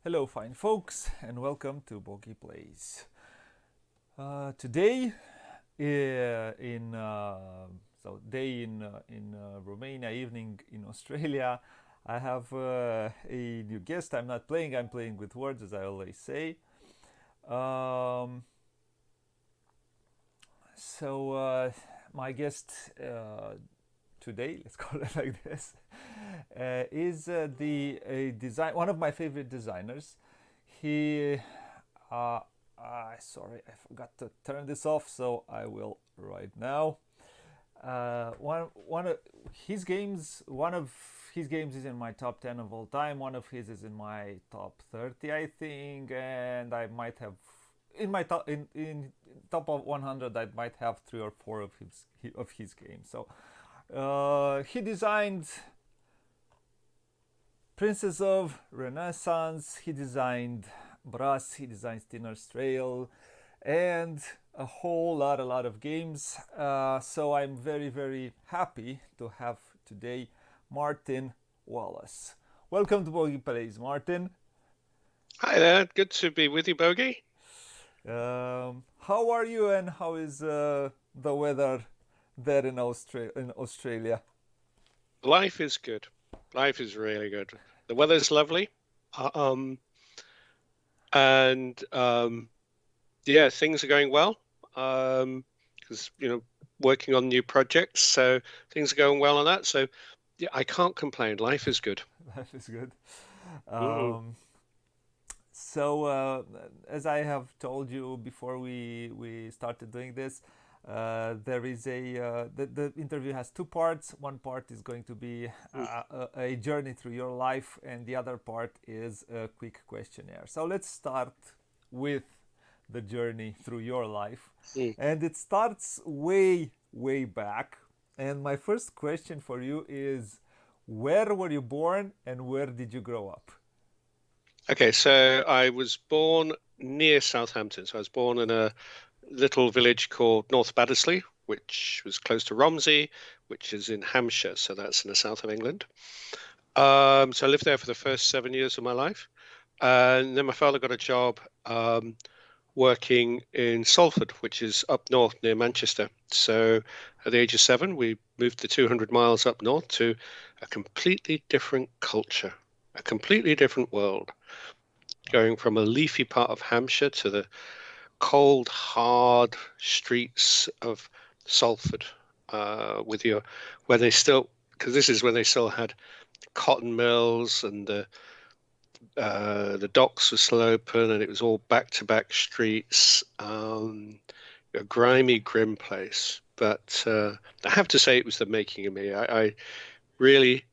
Hello, fine folks, and welcome to Booghy Plays. Today, in day in Romania, evening in Australia, I have a new guest. I'm not playing; I'm playing with words, as I always say. Um, my guest today, let's call it like this, is the a design one of my favorite designers. He, sorry, I forgot to turn this off, so I will right now. One of his games is in my top 10 of all time. One of his is in my top 30, I think, and I might have in my top in top of 100. I might have three or four of his games. So he designed Princess of Renaissance. He designed Brass. He designed Stinner's Trail, and a lot of games. So I'm very, very happy to have today Martin Wallace. Welcome to Bogie Plays, Martin. Hi there, good to be with you, Bogie. How are you, and how is the weather there in Australia? Life is good. Life is really good. The weather's lovely. Um, and yeah, things are going well. Because working on new projects, so things are going well on that. So yeah, I can't complain. Life is good. Life is good. Mm. Um, So, as I have told you before we started doing this, there is the interview has two parts. One part is going to be Mm. a journey through your life, and the other part is a quick questionnaire. So let's start with the journey through your life, Mm. and it starts way back. And my first question for you is, where were you born, and where did you grow up? Okay, so I was born near Southampton. So I was born in a little village called North Baddesley, which was close to Romsey, which is in Hampshire. So that's in the south of England. So I lived there for the first 7 years of my life. And then my father got a job working in Salford, which is up north near Manchester. So at the age of 7, we moved the 200 miles up north to a completely different culture, a completely different world, going from a leafy part of Hampshire to the cold, hard streets of Salford, with your where they still because this is when they still had cotton mills and the docks were still open and it was all back to back streets. A grimy, grim place. But I have to say it was the making of me. I really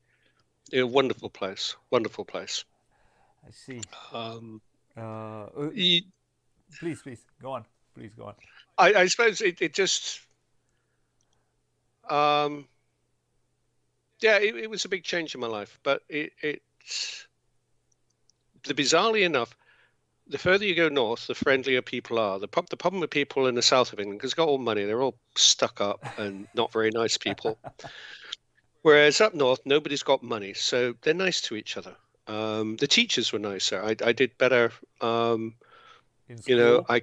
a wonderful place, wonderful place. I see. Um, Uh, y- please go on. Please go on. I suppose it just um, yeah, it was a big change in my life, but the bizarrely enough, the further you go north, the friendlier people are. The problem with people in the south of England, because they've got all money, they're all stuck up and not very nice people. Whereas up north, nobody's got money, so they're nice to each other. The teachers were nicer. I did better. In school. I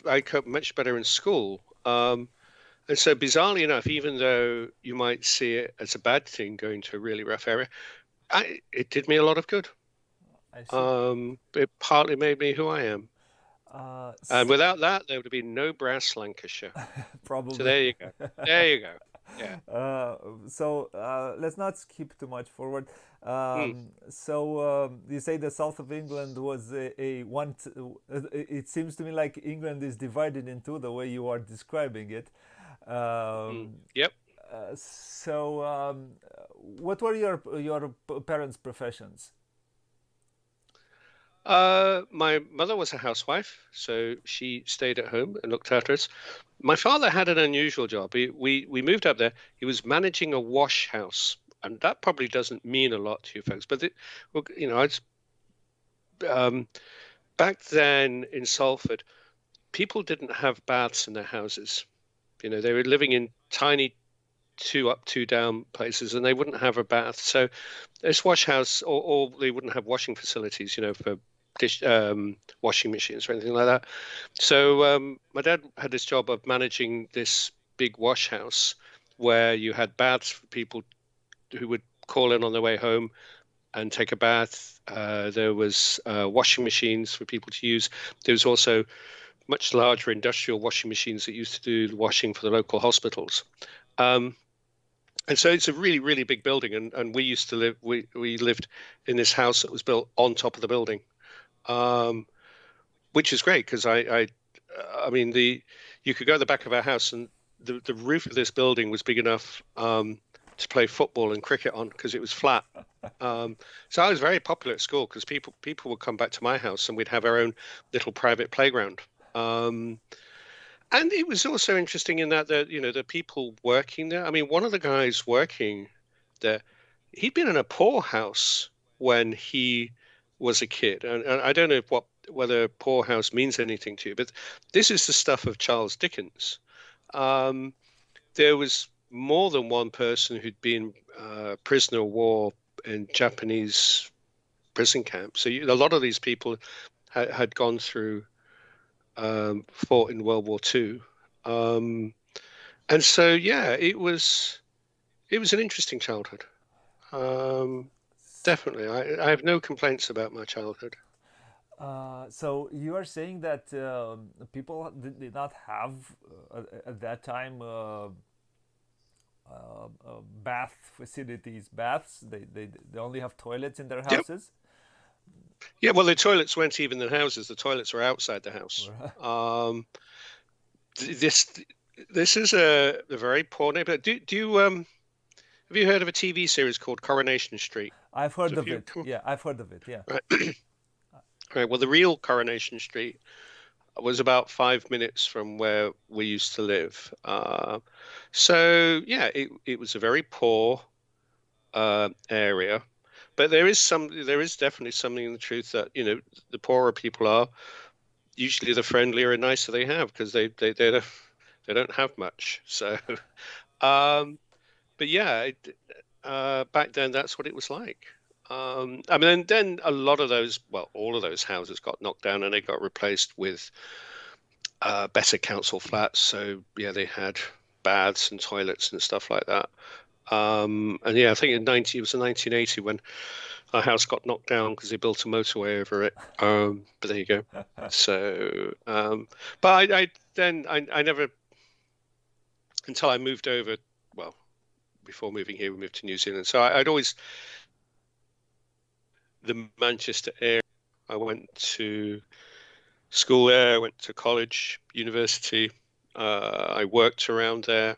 I cope much better in school. And so, bizarrely enough, even though you might see it as a bad thing going to a really rough area, it did me a lot of good. I see. It partly made me who I am. Uh, And s- without that, there would have been no brass Lancashire. So Probably. there you go. There you go. Yeah. uh, let's not skip too much forward. Mm. You say the south of England was a one. It seems to me like England is divided in two the way you are describing it. Mm. Um, Yep. what were your parents' professions? My mother was a housewife, so she stayed at home and looked after us. My father had an unusual job. We moved up there. He was managing a wash house, and that probably doesn't mean a lot to you folks. But well, um, back then in Salford, people didn't have baths in their houses. They were living in tiny two up, two down places, and they wouldn't have a bath. So this wash house, or they wouldn't have washing facilities, for washing machines or anything like that. So my dad had this job of managing this big wash house where you had baths for people who would call in on their way home and take a bath. There was washing machines for people to use. There was also much larger industrial washing machines that used to do the washing for the local hospitals. Um, and so it's a really, really big building. And we used to we lived in this house that was built on top of the building, um, which is great because I mean, you could go to the back of our house and the roof of this building was big enough to play football and cricket on because it was flat. So I was very popular at school because people would come back to my house and we'd have our own little private playground. Um, and it was also interesting in that the people working there. I mean, one of the guys working there, he'd been in a poorhouse when he was a kid, and I don't know whether poorhouse means anything to you, but this is the stuff of Charles Dickens. Um, there was more than one person who'd been prisoner of war in Japanese prison camps. So a lot of these people had gone through fought in World War II. Um, and so yeah, it was an interesting childhood. Um, Definitely, I have no complaints about my childhood. So you are saying that people did not have at that time bath facilities, baths. They only have toilets in their Yep. houses. Yeah, well, the toilets weren't even in the houses. The toilets were outside the house. Um, this this is a very poor neighborhood. Do you have you heard of a TV series called Coronation Street? I've So heard if of you it. come Yeah, I've heard of it. Yeah. right, right. Well, the real Coronation Street was about 5 minutes from where we used to live. So yeah, it was a very poor area, but there is definitely something in the truth that the poorer people are, usually the friendlier and nicer they have because they don't have much. So, um, but yeah, back then that's what it was like. I mean, and then a lot of those, well, all of those houses got knocked down and they got replaced with better council flats. So yeah, they had baths and toilets and stuff like that. And yeah, I think it was in 1980 when our house got knocked down because they built a motorway over it. But there you go. So, but I never, until I moved over, well, before moving here, we moved to New Zealand. So I'd always, the Manchester area, I went to school there, I went to college, university. I worked around there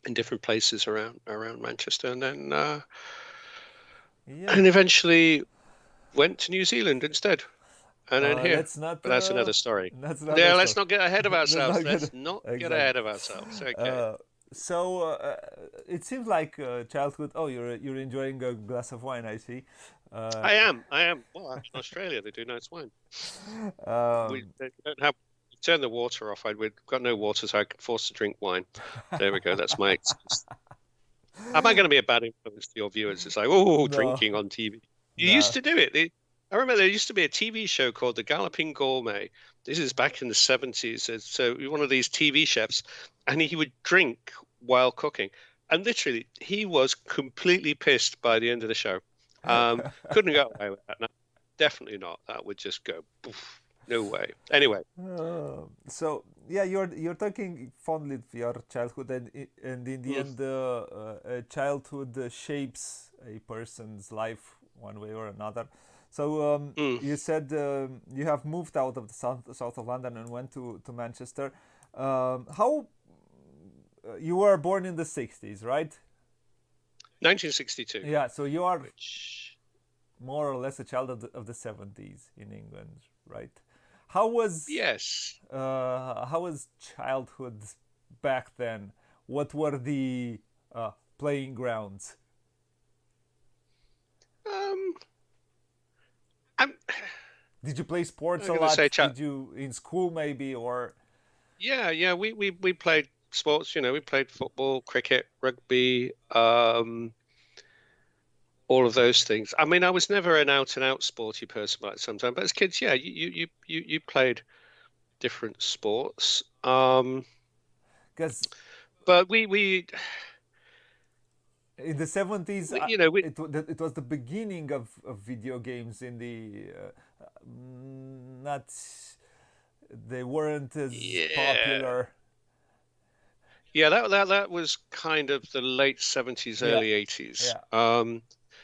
in different places around Manchester, and then Yeah. and eventually went to New Zealand instead, and then here. Let's not. But that's another story. That's Yeah, another let's story. not get ahead of Let's ourselves. not get Let's not get exactly. ahead of ourselves. Okay. Uh, so it seems like childhood. Oh, you're enjoying a glass of wine. I see. Uh, I am. I am. Well, in Australia, they do nice wine. We um, they don't have. Turn the water off. We've got no water, so I can force to drink wine. There we go. That's my excuse. Am I going to be a bad influence to your viewers? It's like, oh, no, drinking on TV. You used no. to do it. I remember there used to be a TV show called The Galloping Gourmet. This is back in the 70s. So one of these TV chefs, and he would drink while cooking. And literally, he was completely pissed by the end of the show. Couldn't go away with that. No, definitely not. That would just go, poof, no way. Anyway, So yeah, you're talking fondly of your childhood, and in the mm, end, childhood shapes a person's life one way or another. So mm, you said you have moved out of the south of London and went to Manchester. How you were born in the 60s, right? 1962, Yeah, so you are which, more or less a child of the 70s in England, right? How was yes. how was childhood back then? What were the playing grounds? Um, I'm, Did you play sports I'm a going to lot? say, Did you in school maybe or yeah. We played sports. We played football, cricket, rugby, all of those things. I mean, I was never an out and out sporty person like sometimes, but as kids, yeah, you played different sports. Because But we in the 70s, you know it was the beginning of video games in the not they weren't as yeah. popular. Yeah, that was kind of the late 70s, Yeah, early 80s. yeah.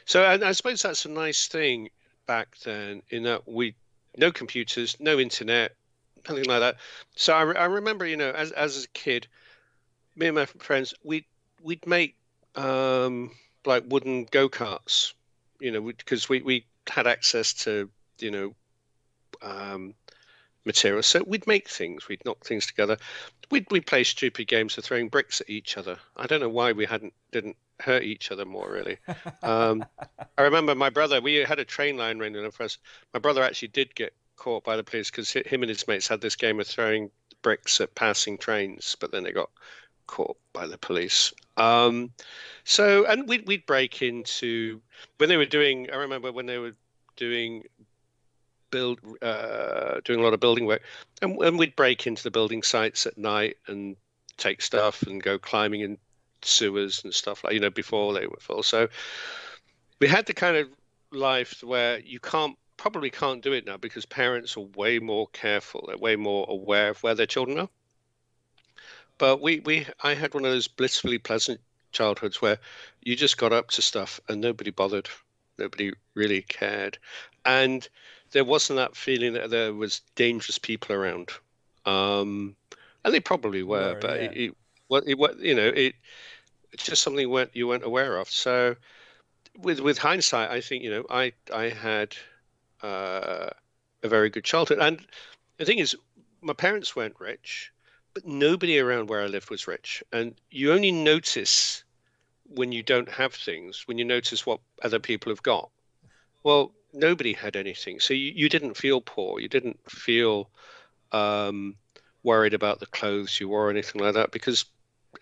So and I suppose that's a nice thing back then in that we no computers, no internet, nothing like that. So I remember, as a kid, me and my friends, we'd make like wooden go-karts, because we had access to, you know, um materials. So we'd make things, we'd knock things together. We'd play stupid games of throwing bricks at each other. I don't know why we didn't hurt each other more, really. Um, I remember my brother, we had a train line running for us. My brother actually did get caught by the police because him and his mates had this game of throwing bricks at passing trains, but then they got caught by the police. And we'd break into when they were doing, I remember when they were doing doing a lot of building work, and we'd break into the building sites at night and take stuff and go climbing in sewers and stuff like before they were full. So we had the kind of life where you probably can't do it now because parents are way more careful, they're way more aware of where their children are. But I had one of those blissfully pleasant childhoods where you just got up to stuff and nobody bothered. Nobody really cared. And there wasn't that feeling that there was dangerous people around. And they probably were, Were, but yeah. it's just something you weren't aware of. So with hindsight, I think, I had uh, a very good childhood. And the thing is, my parents weren't rich, but nobody around where I lived was rich. And you only notice when you don't have things, when you notice what other people have got. Well, nobody had anything. So you didn't feel poor. You didn't feel um, worried about the clothes you wore or anything like that because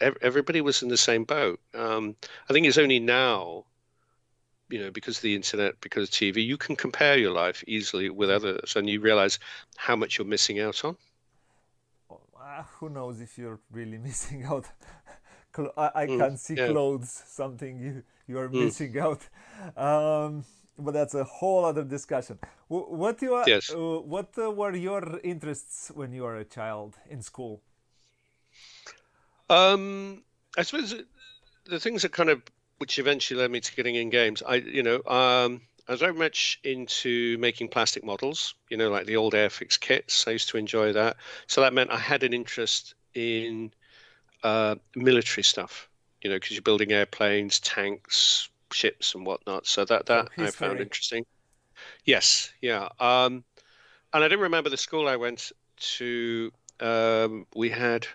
everybody was in the same boat. I think it's only now, because of the internet, because of TV, you can compare your life easily with others and you realize how much you're missing out on. Who knows if you're really missing out. I Mm, can see yeah. clothes, something you are Mm, missing out. Um, but that's a whole other discussion. yes. What were your interests when you were a child in school? Um, I suppose the things that kind of which eventually led me to getting in games. I was very much into making plastic models, like the old Airfix kits. I used to enjoy that. So that meant I had an interest in military stuff, because you're building airplanes, tanks, ships, and whatnot. So So that I found history. interesting. Yes, yeah. And I didn't remember the school I went to. We had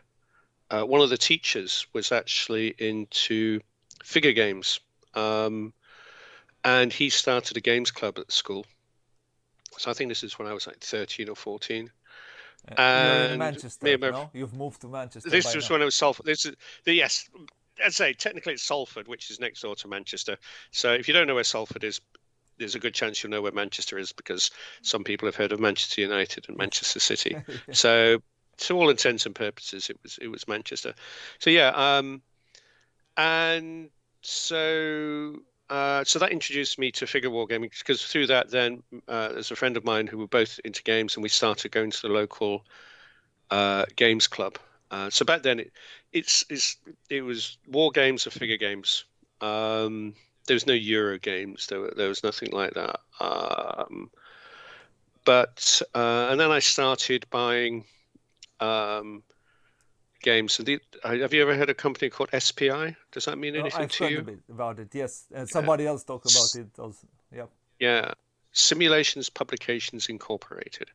one of the teachers was actually into figure games. Um, and he started a games club at the school. So I think this is when I was like 13 or 14. You're in And me Manchester, and my, no? You've moved to Manchester this by was now. when I was Salford. Yes, I'd say technically it's Salford, which is next door to Manchester. So if you don't know where Salford is, there's a good chance you'll know where Manchester is because some people have heard of Manchester United and Yes. Manchester City. Yeah. So to all intents and purposes, it was Manchester. So yeah, and so so that introduced me to figure wargaming because through that then there's a friend of mine who were both into games and we started going to the local games club. So back then it was war games or figure games. There was no Euro games. There was nothing like that. But and then I started buying um, games. Have you ever heard of a company called SPI? Does that mean anything I've to heard a you? bit about it. Yes, and Yeah. somebody else talked about it also. Yep. Yeah. Simulations Publications Incorporated.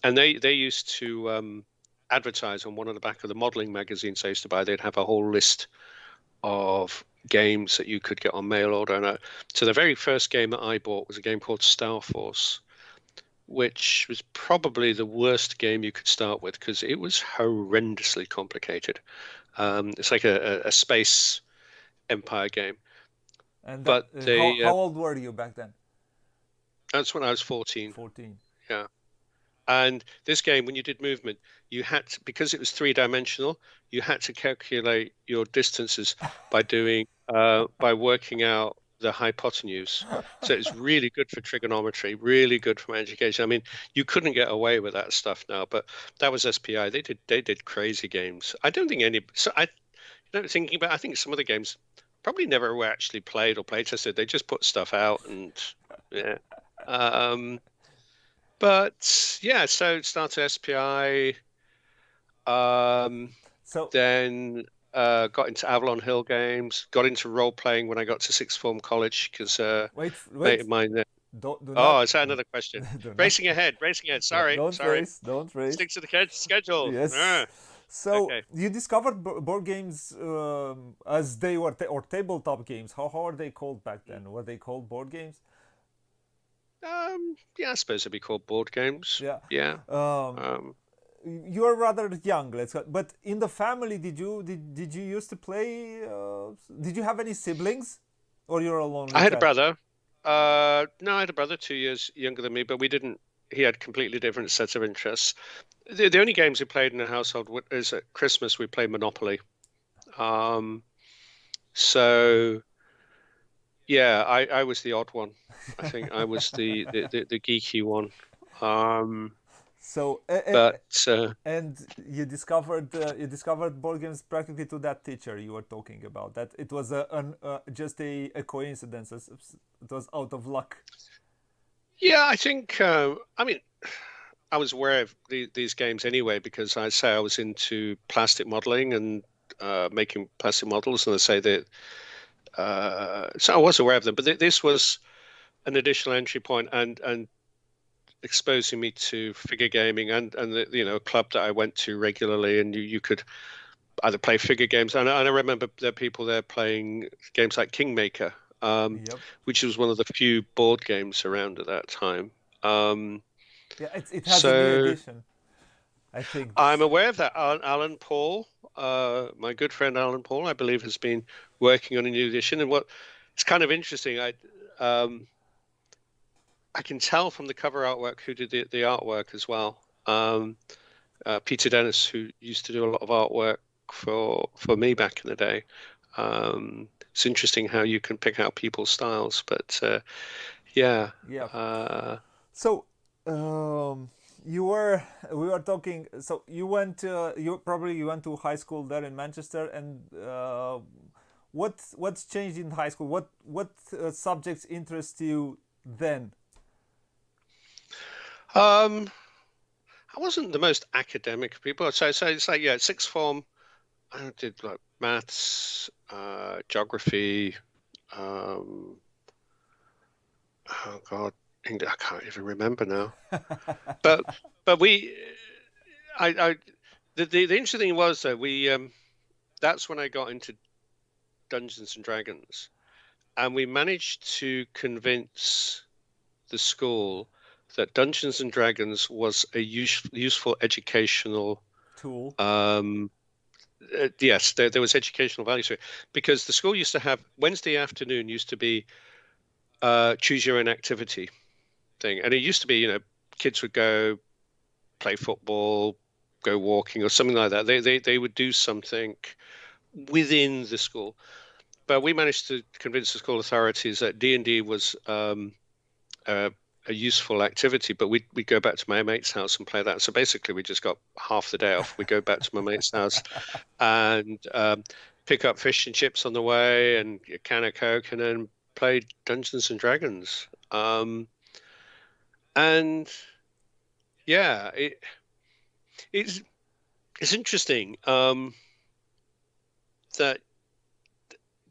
And they used to advertise on one of the back of the modeling magazines I used to buy. They'd have a whole list of games that you could get on mail order. So the very first game that I bought was a game called Star Force, which was probably the worst game you could start with because it was horrendously complicated. It's like a space empire game. And that But they how old were you back then? that's when I was 14. 14. Yeah. And this game, when you did movement, you had to, because it was three-dimensional, you had to calculate your distances by working out the hypotenuse. So it's really good for trigonometry, really good for my education. I mean, you couldn't get away with that stuff now, but that was SPI. They did crazy games. I don't think any. So thinking about, I think some of the games probably never were actually played or play tested. They just put stuff out and yeah. Um, but yeah, so started SPI, um, So then got into Avalon Hill games, got into role playing when I got to sixth form college because mate wait, of mine there. don't do Oh, not is that another question? do not Racing ahead, racing ahead. Sorry, don't sorry. race, don't race. Stick to the schedule. Yes. So Okay. you discovered board games as they were or tabletop games. How are they called back then? Were they called board games? Yeah, I suppose it'd be called board games. Yeah. Yeah. Um, Um, you're rather young, but in the family, did you used to play? Did you have any siblings, or you're a lonely I had a child? brother. No, I had a brother 2 years younger than me, but we didn't. He had completely different sets of interests. The only games we played in the household is at Christmas we played Monopoly. Um, so yeah, I was the odd one. I think I was the geeky one. Um, So but and you discovered board games practically to that teacher you were talking about. That it was just a coincidence. It was out of luck. yeah, I think I mean I was aware of these games anyway because I say I was into plastic modeling and making plastic models, and I say that so I was aware of them. But this was an additional entry point and exposing me to figure gaming and a club that I went to regularly, and you could either play figure games. And I remember there are people there playing games like Kingmaker, Yep. which was one of the few board games around at that time. Um, Yeah, it has a new so edition. I think. I'm aware of that. Alan Paul, my good friend Alan Paul, I believe, has been working on a new edition. And what it's kind of interesting, um, I can tell from the cover artwork who did the artwork as well. Peter Dennis, who used to do a lot of artwork for me back in the day. It's interesting how you can pick out people's styles, but yeah. Yeah. Uh, So, you were we were talking. So you went to high school there in Manchester, and what's changed in high school? What subjects interest you then? um, I wasn't the most academic of people. So it's like yeah, sixth form. I did like maths, geography. Um, oh God, I can't even remember now. But but we, I the interesting thing was that we that's when I got into Dungeons and Dragons, and we managed to convince the school that Dungeons and Dragons was a useful educational Tool. um, yes, there was educational value to it because the school used to have Wednesday afternoon used to be choose your own activity thing, and it used to be kids would go play football, go walking, or something like that. They would do something within the school, but we managed to convince the school authorities that D&D was a, a useful activity, but we'd go back to my mate's house and play that. So basically, we just got half the day off. We go back to my mate's house and pick up fish and chips on the way and a can of Coke and then play Dungeons and Dragons. And yeah, it's it's interesting that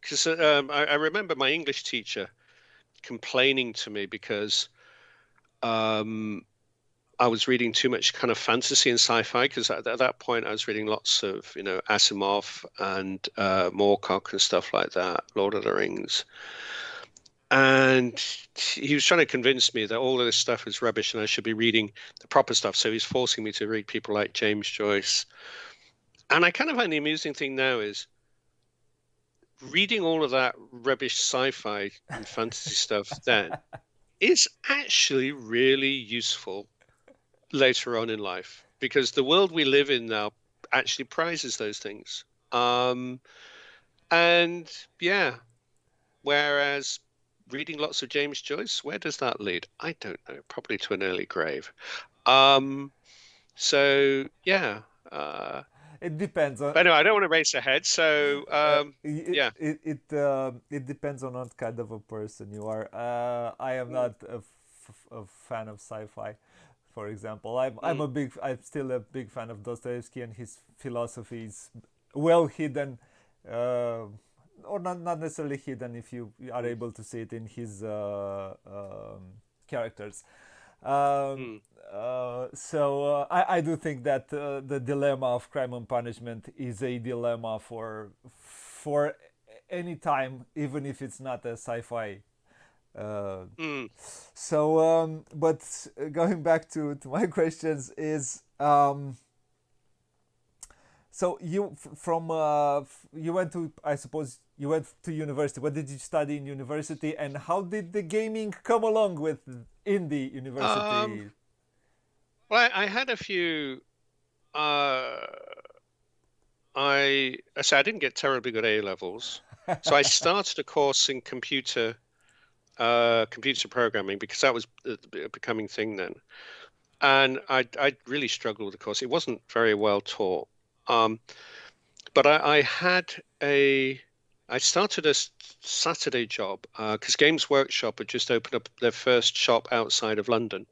because I remember my English teacher complaining to me because um, I was reading too much kind of fantasy and sci-fi because at that point I was reading lots of Asimov and Moorcock and stuff like that, Lord of the Rings, and he was trying to convince me that all of this stuff was rubbish and I should be reading the proper stuff. So he's forcing me to read people like James Joyce. And I kind of find the amusing thing now is reading all of that rubbish sci-fi and fantasy stuff then is actually really useful later on in life because the world we live in now actually prizes those things. And yeah, whereas reading lots of James Joyce, where does that lead? I don't know, probably to an early grave. Um, so yeah, It depends on. but anyway, I don't want to race ahead. So It yeah. it depends on what kind of a person you are. I am Mm, not a fan of sci-fi, for example. mm, I'm still a big fan of Dostoevsky, and his philosophy is well hidden, uh, or not necessarily hidden if you are mm, able to see it in his characters. Um, mm. I do think that the dilemma of crime and punishment is a dilemma for any time, even if it's not a sci-fi. Uh, Mm. but going back to my questions is so you went to, I suppose you went to university. What did you study in university, and how did the gaming come along with in the Um, university? well, I had a few. Uh, I say I didn't get terribly good A levels, so I started a course in computer programming because that was a becoming thing then, and I really struggled with the course. It wasn't very well taught. Um, but I had a I started a Saturday job because Games Workshop had just opened up their first shop outside of London.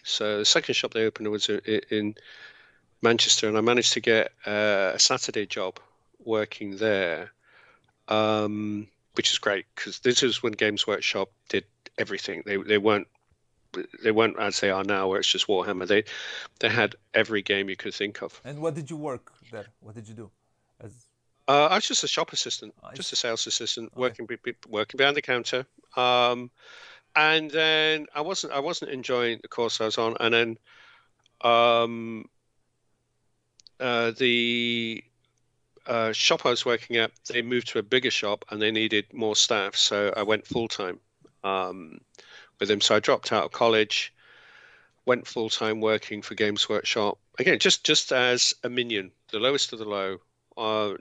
So the second shop they opened was in Manchester, and I managed to get a Saturday job working there, which is great because this is when Games Workshop did everything. They weren't as they are now, where it's just Warhammer. They had every game you could think of. And what did you work there? What did you do? As I was just a shop assistant, I just a see. sales assistant, Okay. working behind the counter. And then I wasn't enjoying the course I was on, and then um, the shop I was working at, they moved to a bigger shop and they needed more staff, so I went full time um, with them. So I dropped out of college, went full time working for Games Workshop again, just as a minion, the lowest of the low.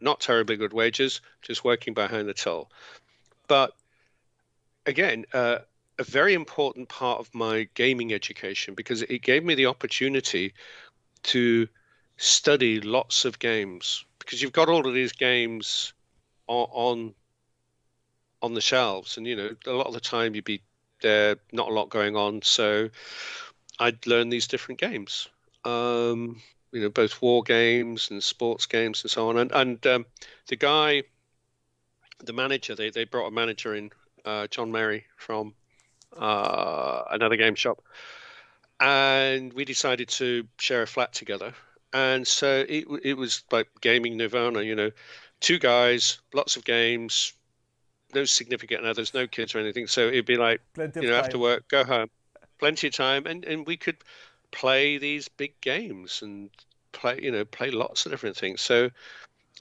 Not terribly good wages, just working behind the till. But again, a very important part of my gaming education because it gave me the opportunity to study lots of games because you've got all of these games on on the shelves, and a lot of the time you'd be there, not a lot going on, so I'd learn these different games. Both war games and sports games and so on. And the guy, the manager, they brought a manager in, John Merry from another game shop, and we decided to share a flat together. And so it was like gaming nirvana, two guys, lots of games, no significant others, no kids or anything. So it'd be like, Plenty of after time. work, go home, plenty of time, and we could play these big games and play lots of different things. So,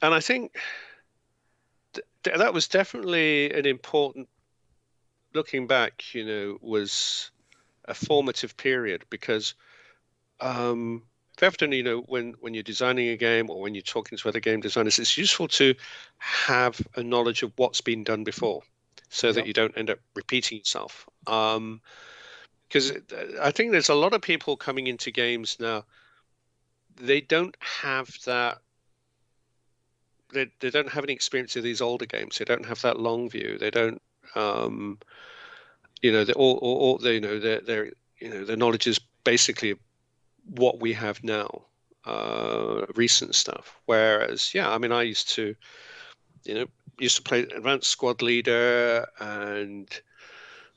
and I think that was definitely an important, looking back, was a formative period because very often, when you're designing a game or when you're talking to other game designers, it's useful to have a knowledge of what's been done before so that Yep. you don't end up repeating yourself. Because I think there's a lot of people coming into games now, they don't have that. They don't have any experience of these older games. They don't have that long view. They don't, um, they all they their knowledge is basically what we have now, recent stuff. Whereas, yeah, I mean, I you know, used to play Advanced Squad Leader and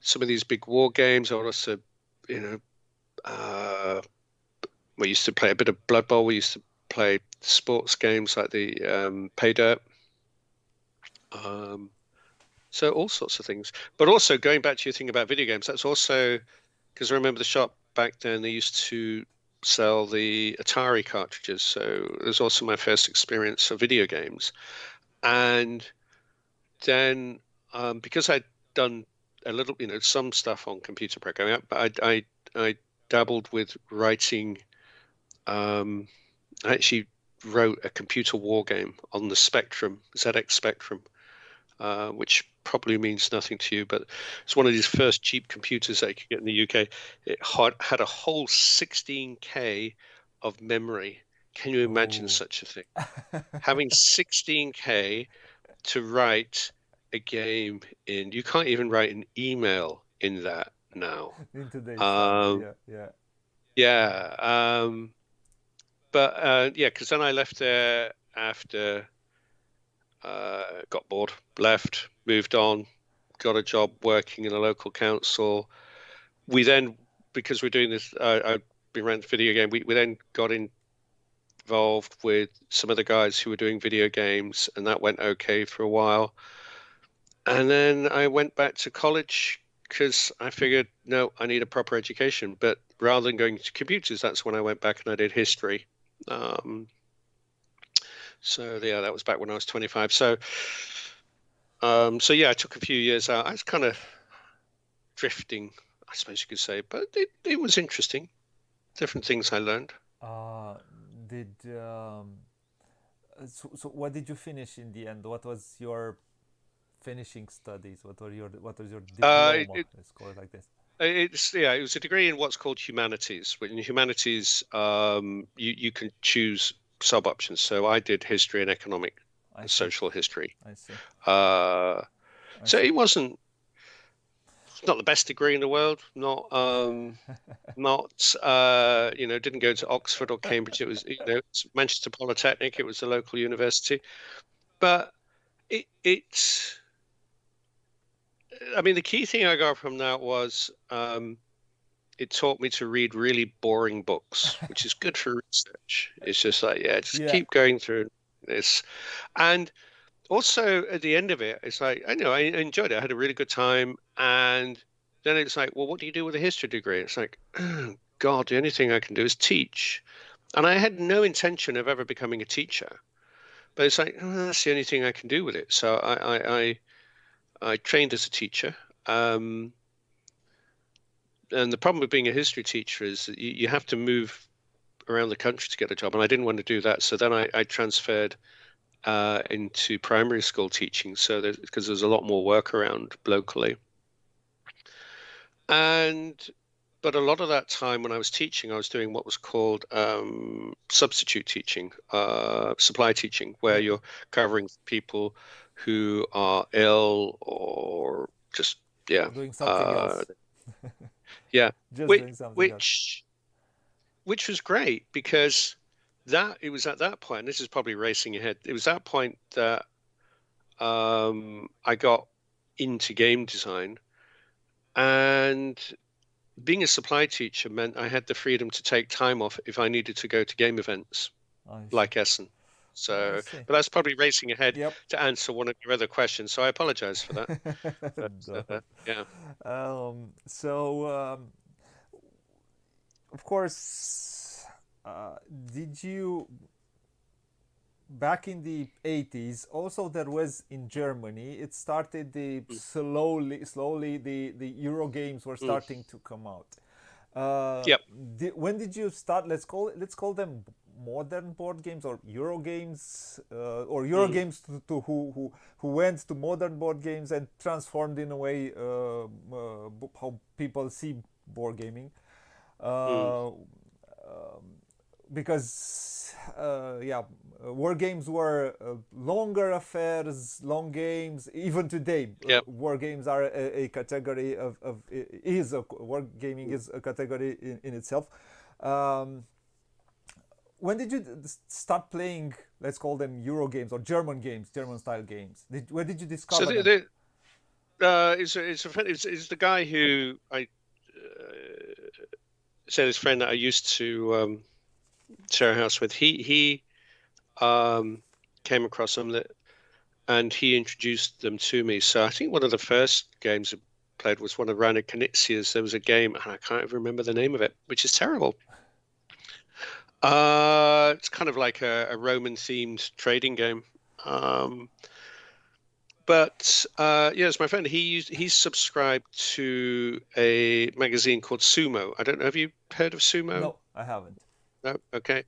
some of these big war games. I also, you know, uh, we used to play a bit of Blood Bowl. We used to play sports games like the Pay Dirt. Um, so all sorts of things. But also going back to your thing about video games, that's also because I remember the shop back then, they used to sell the Atari cartridges. So it was also my first experience of video games. And then because I'd done a little, some stuff on computer programming, but I dabbled with writing. I actually wrote a computer war game on the Spectrum, ZX Spectrum, which probably means nothing to you, but it's one of these first cheap computers that you could get in the UK. It had a whole 16K of memory. Can you imagine Oh. such a thing? Having 16K to write a game in, you can't even write an email in that now. In today's time, Um, yeah, yeah. yeah, but yeah, because then I left there after got bored, left, moved on, got a job working in a local council. We then, because we're doing this, I've been renting video game. We then got involved with some of the guys who were doing video games, and that went okay for a while. And then I went back to college because I figured, no, I need a proper education. But rather than going to computers, that's when I went back and I did history. So yeah, that was back when I was 25. So yeah, I took a few years out. I was kind of drifting, I suppose you could say, but it was interesting. Different things I learned. Uh, did so what did you finish in the end? What was your finishing studies? What was your diploma? It, Let's call it like this. it's yeah, it was a degree in what's called humanities. In humanities, you can choose sub options. So I did history and economic, I see. social history. I see. Uh, I so see. it wasn't it's not the best degree in the world. Not didn't go to Oxford or Cambridge. It was it's Manchester Polytechnic. It was a local university, but it's I mean the key thing I got from that was it taught me to read really boring books, which is good for research. It's just like, yeah, just Yeah. keep going through this. And also at the end of it, it's like, I know I enjoyed it. I had a really good time. And then it's like, well, what do you do with a history degree? It's like, oh, God, the only thing I can do is teach. And I had no intention of ever becoming a teacher. But it's like, oh, that's the only thing I can do with it. So I trained as a teacher. Um, and the problem with being a history teacher is that you have to move around the country to get a job, and I didn't want to do that. So then I transferred into primary school teaching, so because there's a lot more work around locally. And but a lot of that time when I was teaching, I was doing what was called substitute teaching, supply teaching, where Yeah. you're covering people who are ill or just yeah, Doing something uh, else. yeah, Just which doing something else. which which was great because that it was at that point, this is probably racing ahead. It was that point that I got into game design, and being a supply teacher meant I had the freedom to take time off if I needed to go to game events I see. like Essen. I So, see. but that's probably racing ahead Yep. to answer one of your other questions. So I apologize for that. But Don't. yeah. So, of course, uh, did you back in the 80s also there was in Germany it started the Mm, slowly the Euro games were mm. starting to come out. uh, Yep. when did you start, let's call them modern board games or Euro games, or Euro Mm, games to who went to modern board games and transformed in a way how people see board gaming, mm. uh, because yeah, war games were longer affairs, long games. Even today, Yep. war games are a category of is a war gaming Mm. is a category in itself. Um, when did you start playing? Let's call them Euro games or German games, German style games. Where did you So discover them? it's the guy who I said his friend that I used to share a house with. He um, came across them and he introduced them to me. So I think one of the first games I played was one of Rainer Knizia's. There was a game, and I can't even remember the name of it, which is terrible. It's kind of like a Roman themed trading game. Um, But yes, my friend, he's subscribed to a magazine called Sumo. I don't know. Have you heard of Sumo? No, I haven't. No. Okay.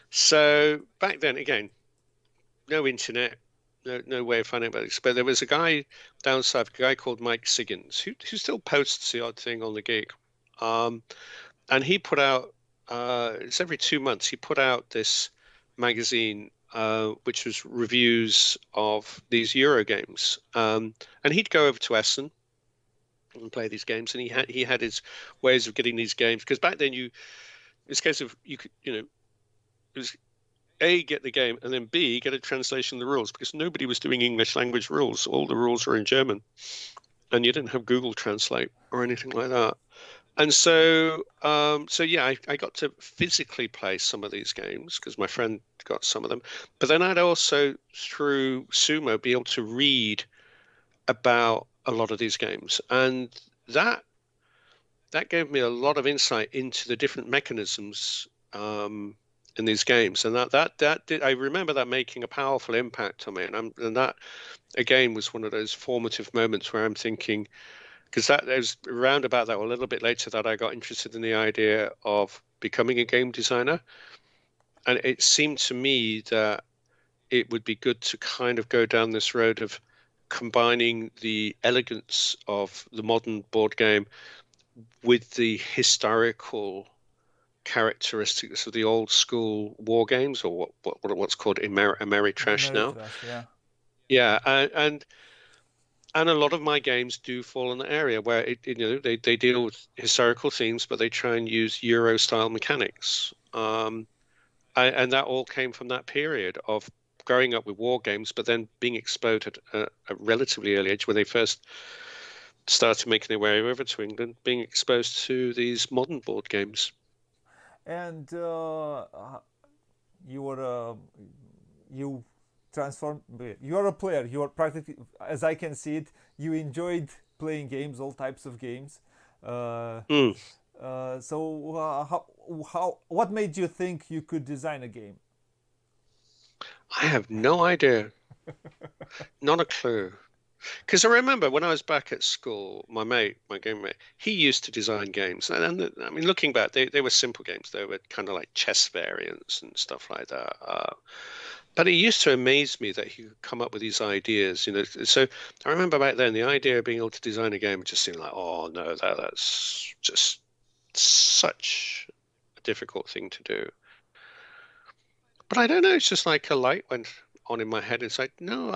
So back then, again, no internet, no way of finding out about this. But there was a guy down south, a guy called Mike Siggins, who still posts the odd thing on the gig. Um, and he put out it's every 2 months he put out this magazine which was reviews of these Euro games. And he'd go over to Essen and play these games, and he had his ways of getting these games because back then it's a case of you could it was A, get the game, and then B, get a translation of the rules because nobody was doing English language rules. All the rules were in German, and you didn't have Google Translate or anything like that. And so yeah, I got to physically play some of these games because my friend got some of them. But then I'd also, through Sumo, be able to read about a lot of these games, and that that gave me a lot of insight into the different mechanisms in these games, and that did. I remember that making a powerful impact on me, and that again was one of those formative moments where I'm thinking because that there's around about that or a little bit later that I got interested in the idea of becoming a game designer. And it seemed to me that it would be good to kind of go down this road of combining the elegance of the modern board game with the historical characteristics of the old school war games, or what's called Ameritrash now. Ameritrash, yeah. Yeah, and a lot of my games do fall in the area where they deal with historical themes, but they try and use Euro style mechanics. And that all came from that period of growing up with war games, but then being exposed at a relatively early age when they first started making their way over to England, being exposed to these modern board games. And you were you transform. You are a player. You are practically, as I can see it, you enjoyed playing games, all types of games. Uh, Mm. so what made you think you could design a game? I have no idea, not a clue. Because I remember when I was back at school, my game mate, he used to design games. And I mean, looking back, they were simple games. They were kind of like chess variants and stuff like that. But it used to amaze me that he could come up with these ideas. So I remember back then the idea of being able to design a game just seemed like, oh no, that's just such a difficult thing to do. But I don't know, it's just like a light went on in my head. It's like, no,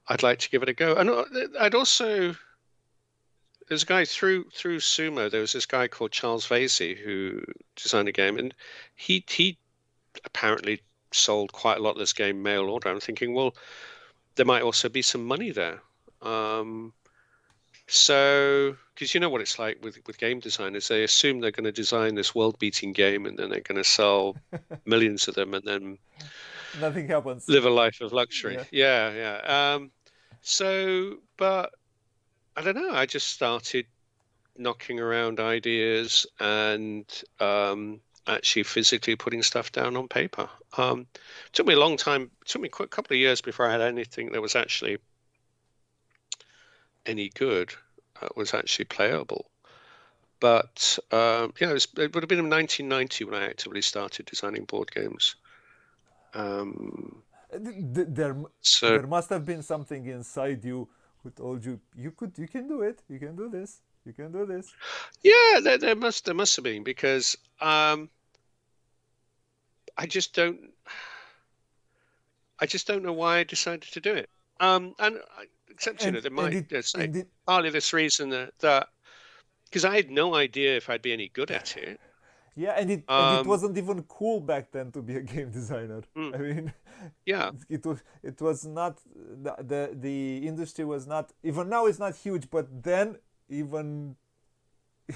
I'd like to give it a go. And I'd also there's a guy through Sumo. There was this guy called Charles Vasey who designed a game, and he apparently sold quite a lot of this game mail order. I'm thinking, well, there might also be some money there. Um, so, because you know what it's like with game designers, they assume they're going to design this world-beating game, and then they're going to sell millions of them, and then Nothing happens. live a life of luxury. Yeah. Yeah, yeah. But I don't know. I just started knocking around ideas and actually physically putting stuff down on paper. It took me a long time. It took me a couple of years before I had anything that was actually any good, was actually playable. But it would have been in 1990 when I actively started designing board games. There, So there must have been something inside you who told you you can do it. You can do this. You can do this. yeah, there must have been because I just don't I just don't know why I decided to do it. Except And there and might it say and it partly this reason that because I had no idea if I'd be any good at it. yeah, and it Um, wasn't even cool back then to be a game designer. mm, I mean, yeah, it was not the industry was not, even now it's not huge, but then even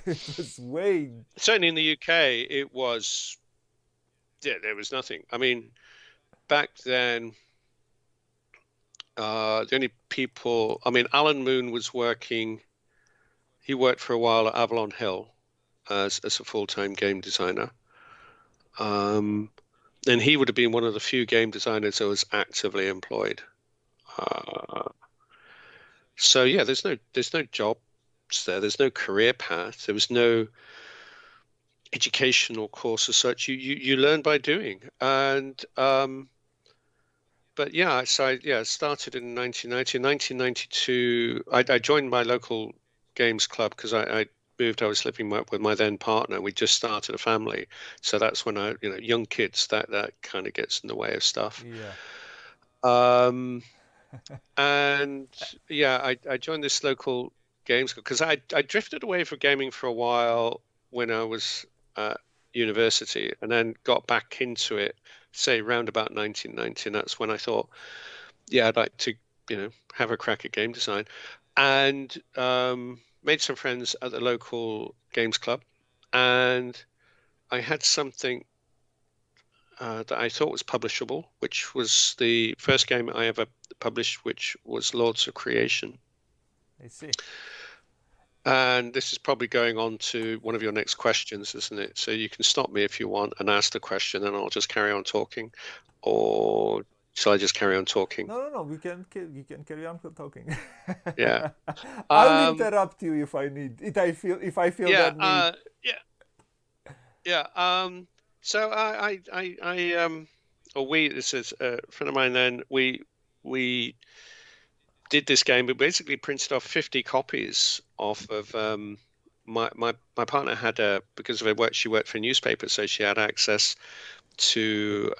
it was way. certainly in the UK, it was yeah, there was nothing. I mean, back then, the only people, I mean, Alan Moon was working. He worked for a while at Avalon Hill as a full-time game designer. Um, and he would have been one of the few game designers that was actively employed. Uh, So yeah, there's no jobs there. There's no career path. There was no educational course as such. You learn by doing. And but yeah, so I started in 1990. 1992, I joined my local games club because I moved. I was living with my then partner. We just started a family, so that's when young kids, that kind of gets in the way of stuff. Yeah, Um, and yeah, I joined this local games because I drifted away from gaming for a while when I was at university, and then got back into it, say around about 1990. And that's when I thought, yeah, I'd like to, have a crack at game design, and made some friends at the local games club, and I had something that I thought was publishable, which was the first game I ever published, which was Lords of Creation. I see. And this is probably going on to one of your next questions, isn't it? So you can stop me if you want and ask the question, and I'll just carry on talking, or shall I just carry on talking? No, no, no. You can carry on talking. Yeah. I'll Um, interrupt you if I need. If I feel yeah. that need. Yeah. Yeah. So or we, this is a friend of mine then, we did this game. We basically printed off 50 copies off of my partner had because of her work, she worked for a newspaper, so she had access to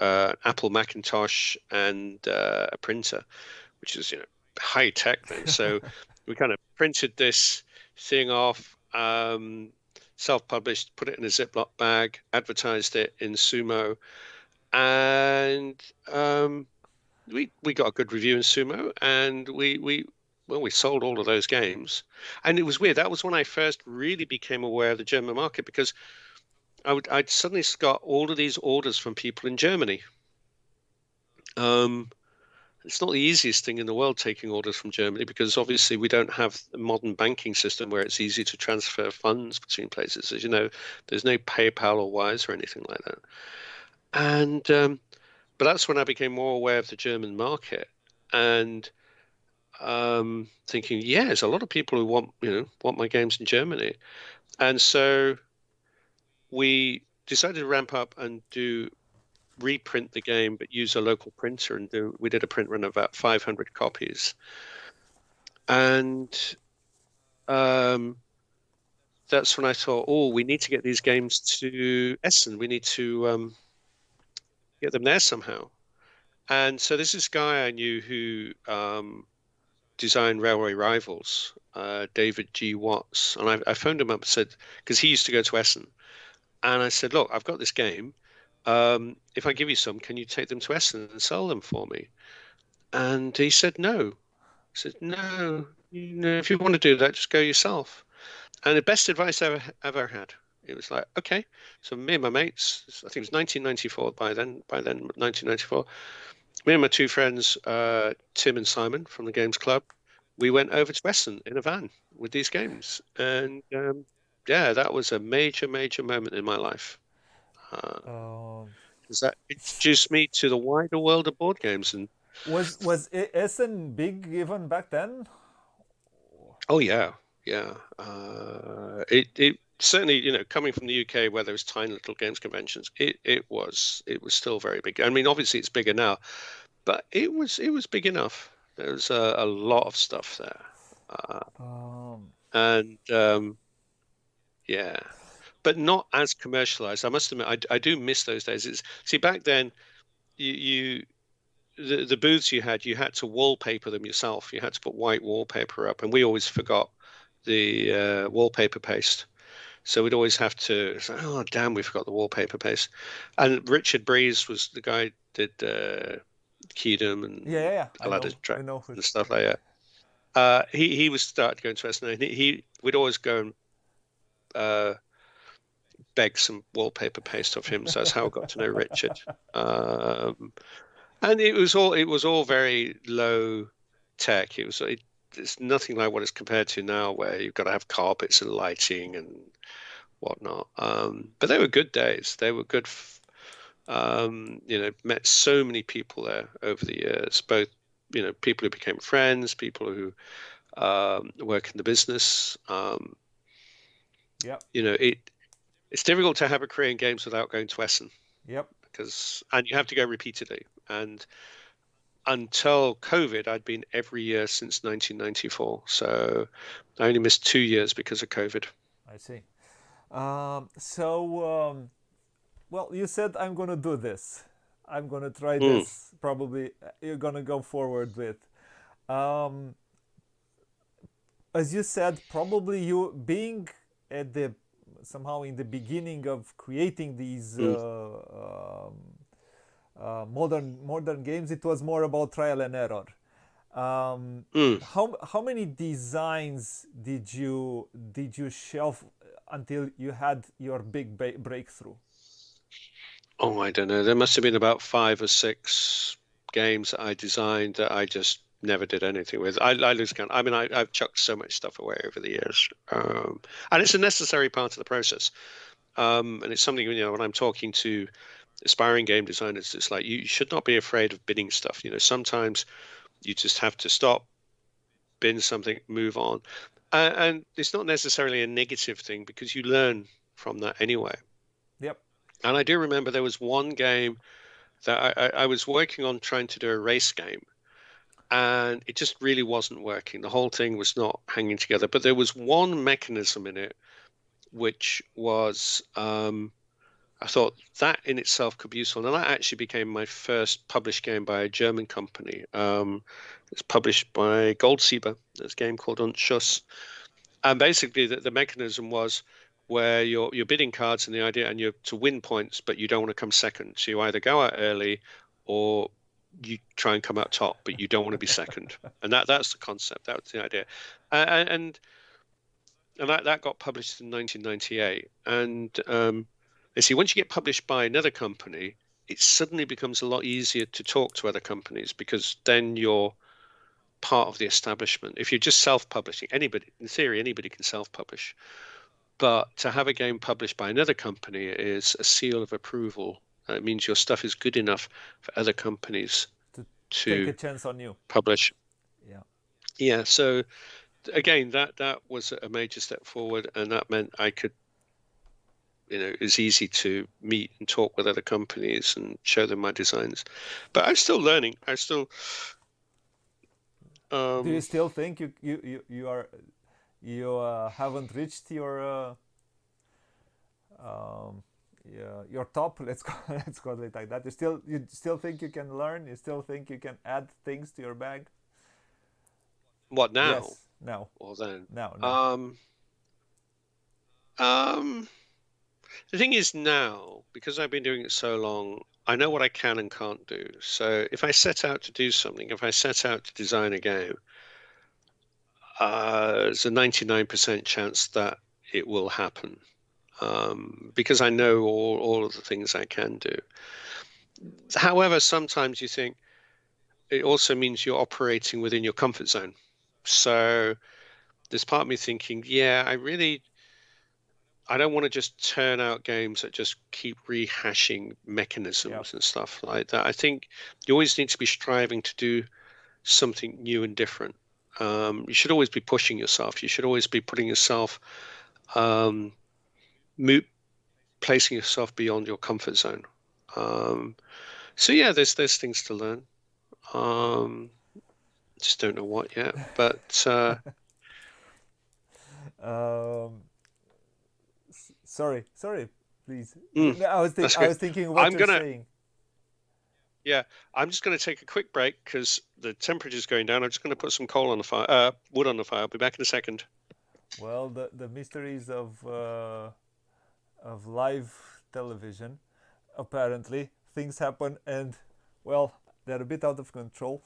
Apple Macintosh and a printer, which is high tech then. So we kind of printed this thing off, self-published, put it in a Ziploc bag, advertised it in Sumo, and we got a good review in Sumo, and we sold all of those games. And it was weird. That was when I first really became aware of the German market, because I'd suddenly got all of these orders from people in Germany. Um, it's not the easiest thing in the world taking orders from Germany, because obviously we don't have a modern banking system where it's easy to transfer funds between places. As you know, there's no PayPal or Wise or anything like that. And but that's when I became more aware of the German market, and thinking, yeah, there's a lot of people who want my games in Germany. And so we decided to ramp up and do reprint the game, but use a local printer, and we did a print run of about 500 copies. And um, that's when I thought, oh, we need to get these games to Essen. We need to get them there somehow. And so there's this guy I knew who designed Railway Rivals, David G. Watts. And I phoned him up and said, because he used to go to Essen. And I said, look, I've got this game. If I give you some, can you take them to Essen and sell them for me? And he said, no. I said, no, if you want to do that, just go yourself. And the best advice I ever had. It was like, okay. So me and my mates, I think it was 1994 by then 1994, me and my two friends, Tim and Simon from the Games Club, we went over to Essen in a van with these games. And yeah, that was a major, major moment in my life. Uh, Um, because that introduced me to the wider world of board games. And was Essen big even back then? oh yeah, yeah. It certainly, coming from the UK where there was tiny little games conventions, it was still very big. I mean, obviously it's bigger now, but it was big enough. There was a lot of stuff there, Um, and yeah, but not as commercialized. I must admit, I do miss those days. See, back then, you the booths you had to wallpaper them yourself. You had to put white wallpaper up, and we always forgot the wallpaper paste. So we'd always have to. It's like, oh damn, we forgot the wallpaper paste. And Richard Breeze was the guy who did Kingdom yeah, and yeah, yeah. Aladdin's I Dragon know who's. and stuff like that. He was started going to SNA. And we'd always go and uh, beg some wallpaper paste off him. So that's how I got to know Richard. Um, and it was all very low tech. It's nothing like what it's compared to now, where you've got to have carpets and lighting and whatnot. But they were good days. They were good. Met so many people there over the years, both people who became friends, people who work in the business. Yep. You know, it's difficult to have a career in games without going to Essen Yep. and you have to go repeatedly. And until COVID, I'd been every year since 1994. So I only missed 2 years because of COVID. I see. Well, you said I'm gonna do this. I'm gonna try Mm, this. Probably you're gonna go forward with. Um, as you said, probably you being at the somehow in the beginning of creating these mm, modern games, it was more about trial and error. mm. How many designs did you shelf until you had your big breakthrough? Oh, I don't know. There must have been about 5 or 6 games that I designed that I just never did anything with. I lose count. I mean, I've chucked so much stuff away over the years, and it's a necessary part of the process. And it's something, when I'm talking to aspiring game designers, it's like you should not be afraid of bidding stuff. Sometimes you just have to stop, bin something, move on, and it's not necessarily a negative thing because you learn from that anyway. Yep. And I do remember there was one game that I was working on trying to do a race game, and it just really wasn't working. The whole thing was not hanging together. But there was one mechanism in it which was, I thought that in itself could be useful. And that actually became my first published game by a German company. It's published by Goldsieber. There's a game called Unschuss. And basically, the mechanism was where you're bidding cards and the idea, and you're to win points, but you don't want to come second. So you either go out early or you try and come out top, but you don't want to be second. And that's the concept. That was the idea. And that got published in 1998. And you see, once you get published by another company, it suddenly becomes a lot easier to talk to other companies because then you're part of the establishment. If you're just self-publishing, anybody, in theory, anybody can self-publish. But to have a game published by another company is a seal of approval. It means your stuff is good enough for other companies To take a to chance on you. publish. Yeah. Yeah, so again, that was a major step forward, and that meant I could, it was easy to meet and talk with other companies and show them my designs. But I'm still learning. Do you Um, still think you haven't reached your top? Let's go let's call it like that. You still think you can learn? You still think you can add things to your bag? what now Yes. No. or then? No. No. Um, um, the thing is now, because I've been doing it so long, I know what I can and can't do. So if I set out to do something, if I set out to design a game, there's a 99% chance that it will happen. Because I know all of the things I can do. However, sometimes you think it also means you're operating within your comfort zone. So there's part of me thinking, yeah, I don't want to just turn out games that just keep rehashing Yep. mechanisms and stuff like that. I think you always need to be striving to do something new and different. You should always be pushing yourself. You should always be putting yourself, um, placing yourself beyond your comfort zone. Um, so yeah, there's things to learn. Um, just don't know what yet, but Um, sorry. Please. mm, that's I good. was thinking what I'm you're gonna, saying. yeah, I'm just gonna take a quick break because the temperature's going down. I'm just gonna put some coal on the fire, wood on the fire. I'll be back in a second. Well, the mysteries of live television. Apparently, things happen, and well, they're a bit out of control.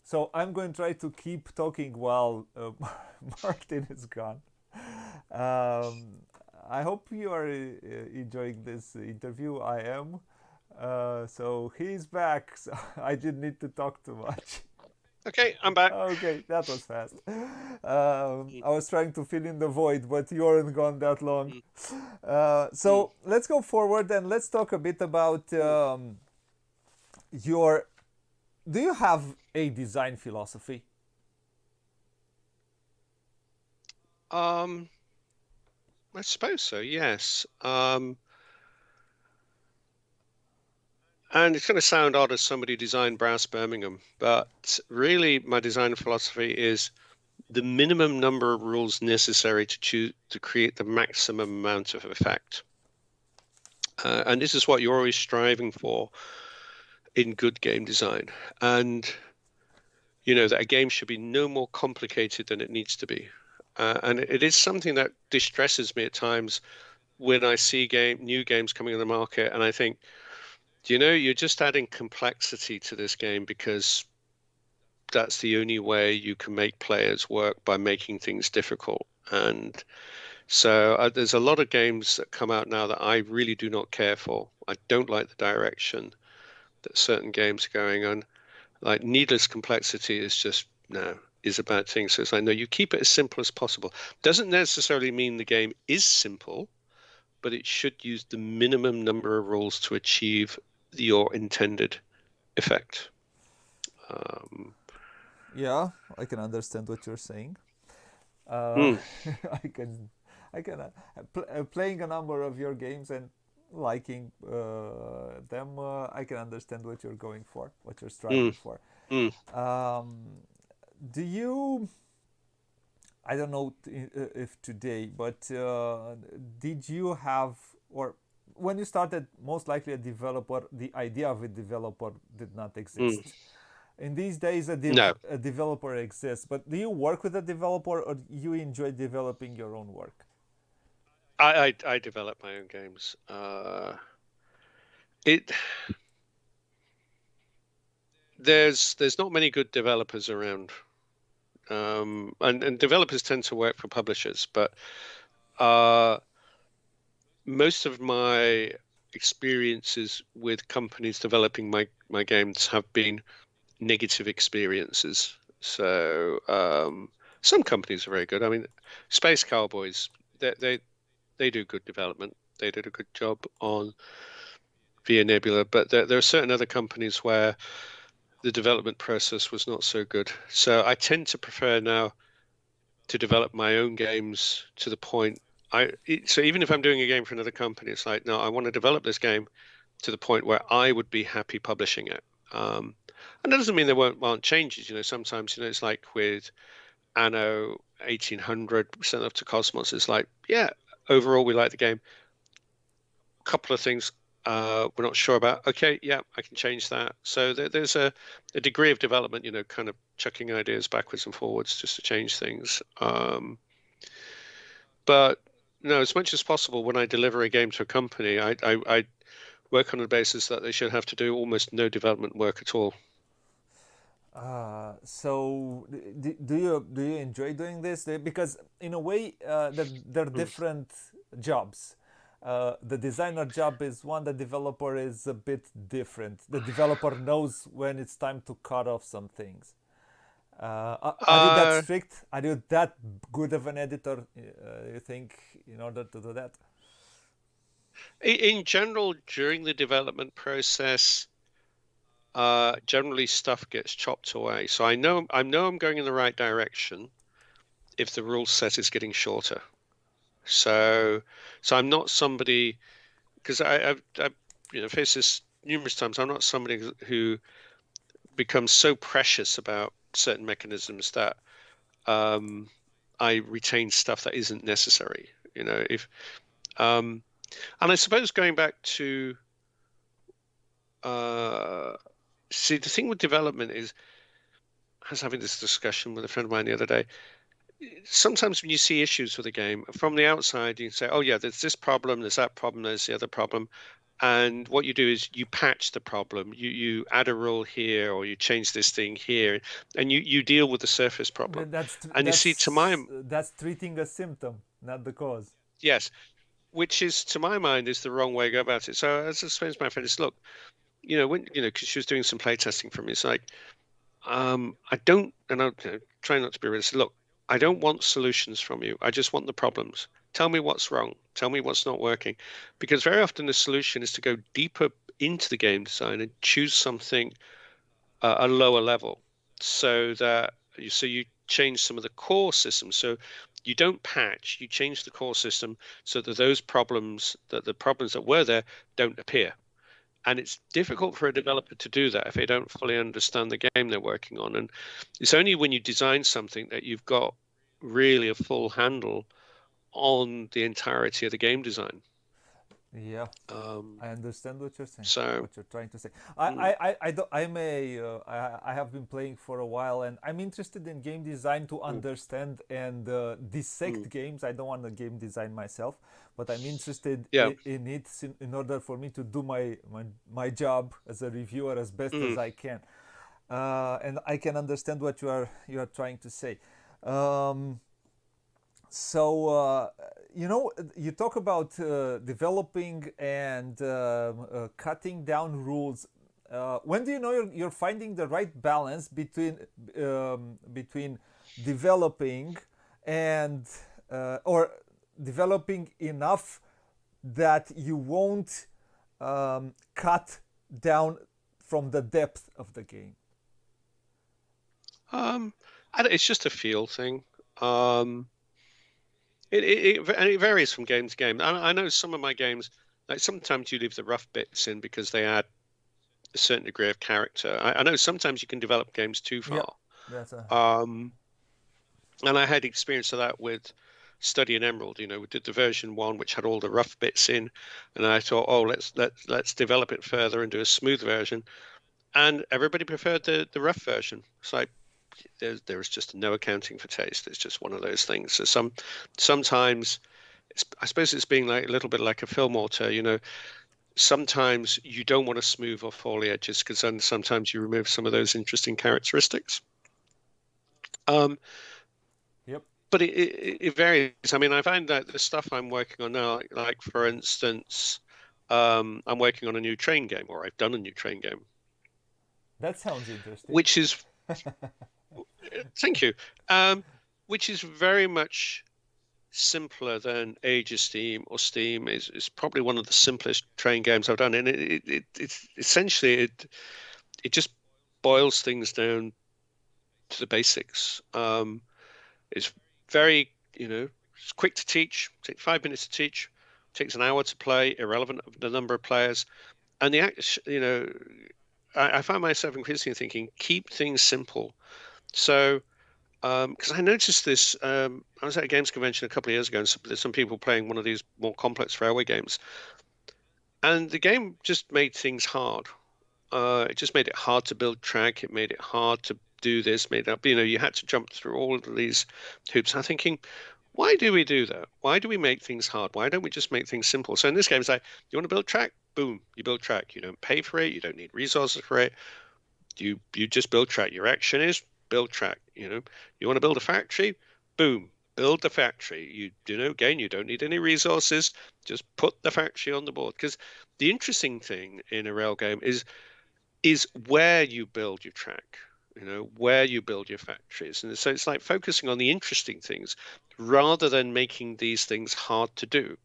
So I'm going to try to keep talking while Martin is gone. Um, I hope you are enjoying this interview. I am. So he's back. So I didn't need to talk too much. Okay, I'm back. Okay, that was fast. Mm, I was trying to fill in the void, but you weren't gone that long. mm, mm, So let's go forward and let's talk a bit about mm. your. Do you have a design philosophy? Um, I suppose so, yes. And it's going to sound odd as somebody who designed Brass Birmingham, but really my design philosophy is the minimum number of rules necessary to create the maximum amount of effect. And this is what you're always striving for in good game design. And that a game should be no more complicated than it needs to be. And it is something that distresses me at times when I see new games coming on the market, and I think, you're just adding complexity to this game because that's the only way you can make players work, by making things difficult. And so there's a lot of games that come out now that I really do not care for. I don't like the direction that certain games are going on. Like needless complexity is just no, is a bad thing. So it's like, no, you keep it as simple as possible. Doesn't necessarily mean the game is simple, but it should use the minimum number of rules to achieve your intended effect. Um, Yeah, I can understand what you're saying. Uh, mm, I can, playing a number of your games and liking them. I can understand what you're going for, what you're mm, striving for. mm, Um, do you? I don't know if today, but did you have, or when you started, most likely a developer, the idea of a developer did not mm. exist. In these days, No, a developer exists, but do you work with a developer or you enjoy developing your own work? I develop my own games. It there's not many good developers around. And developers tend to work for publishers, but uh, most of my experiences with companies developing my games have been negative experiences. So some companies are very good. I mean, Space Cowboys, they do good development. They did a good job on Via Nebula, but there are certain other companies where the development process was not so good. So I tend to prefer now to develop my own games to the point so even if I'm doing a game for another company, it's like, no, I want to develop this game to the point where I would be happy publishing it. And that doesn't mean there aren't changes. Sometimes, it's like with Anno 1800 sent up to Cosmos. It's like, yeah, overall we like the game. A couple of things we're not sure about. Okay, yeah, I can change that. So there's a degree of development, kind of chucking ideas backwards and forwards just to change things. But no, as much as possible, when I deliver a game to a company, I work on the basis that they should have to do almost no development work at all. So do you enjoy doing this? Because in a way, they're Mm. different jobs. The designer job is one. The developer is a bit different. The developer knows when it's time to cut off some things. Are you that Uh, strict? Are you that good of an editor? You think in order to do that? in general, during the development process, generally stuff gets chopped away. So I know I'm going in the right direction if the rule set is getting shorter. So I'm not somebody, because I've faced this numerous times. I'm not somebody who becomes so precious about certain mechanisms that um, I retain stuff that isn't necessary. If um, and I suppose going back to uh, see, the thing with development is, I was having this discussion with a friend of mine the other day. Sometimes when you see issues with a game from the outside, you can say, "Oh yeah, there's this problem, there's that problem, there's the other problem," and what you do is you patch the problem. You add a rule here, or you change this thing here, and you deal with the surface problem. And you see, That's treating a symptom, not the cause. yes, which is to my mind is the wrong way to go about it. So as I explained to my friend, is look, when because she was doing some play testing for me, it's like, I don't, and I'm trying not to be racist. Look, I don't want solutions from you. I just want the problems. Tell me what's wrong. Tell me what's not working. Because very often the solution is to go deeper into the game design and choose something a lower level, so that you change some of the core systems. So You don't patch, you change the core system so that those problems, that the problems that were there don't appear. And it's difficult for a developer to do that if they don't fully understand the game they're working on. And it's only when you design something that you've got really a full handle on the entirety of the game design. Yeah, Um, I understand what you're saying, so, what you're trying to say. mm, I have been playing for a while, and I'm interested in game design to mm, understand and dissect mm, games. I don't want to game design myself, but I'm interested yeah, in it in order for me to do my job as a reviewer as best as mm, I can. And I can understand what you are trying to say. Um, so you talk about developing and cutting down rules. When do you know you're finding the right balance between developing and or developing enough that you won't cut down from the depth of the game? um, it's just a feel thing. Um, it varies from game to game. I know some of my games, like sometimes you leave the rough bits in because they add a certain degree of character. I know sometimes you can develop games too Yeah, far. that's a Um, and I had experience of that with Study in Emerald. We did the version one which had all the rough bits in, and I thought, oh, let's develop it further and do a smooth version. And everybody preferred the rough version. It's like there's just no accounting for taste. It's just one of those things. So sometimes I suppose it's being like a little bit like a film auteur. Sometimes you don't want to smooth off all the edges because then sometimes you remove some of those interesting characteristics. Um, yep. but it varies. I mean, I find that the stuff I'm working on now, like for instance, I'm working on a new train game, or I've done a new train game, That sounds interesting. which is, thank you, which is very much simpler than Age of Steam or Steam. Is probably one of the simplest train games I've done, and it's essentially it just boils things down to the basics. It's very, it's quick to teach, take 5 minutes to teach, takes an hour to play, irrelevant of the number of players. And the act, I find myself increasingly thinking, keep things simple. So, because I noticed this, I was at a games convention a couple of years ago, and there's some people playing one of these more complex railway games, and the game just made things hard. It just made it hard to build track. It made it hard to do this, made up, you had to jump through all of these hoops. I'm thinking, why do we do that? Why do we make things hard? Why don't we just make things simple? So in this game, it's like, you want to build track? Boom, you build track. You don't pay for it. You don't need resources for it. You just build track. Your action is build track. You want to build a factory? Boom, build the factory. Again, you don't need any resources. Just put the factory on the board. Because the interesting thing in a rail game is where you build your track, where you build your factories. And so it's like focusing on the interesting things rather than making these things hard to do.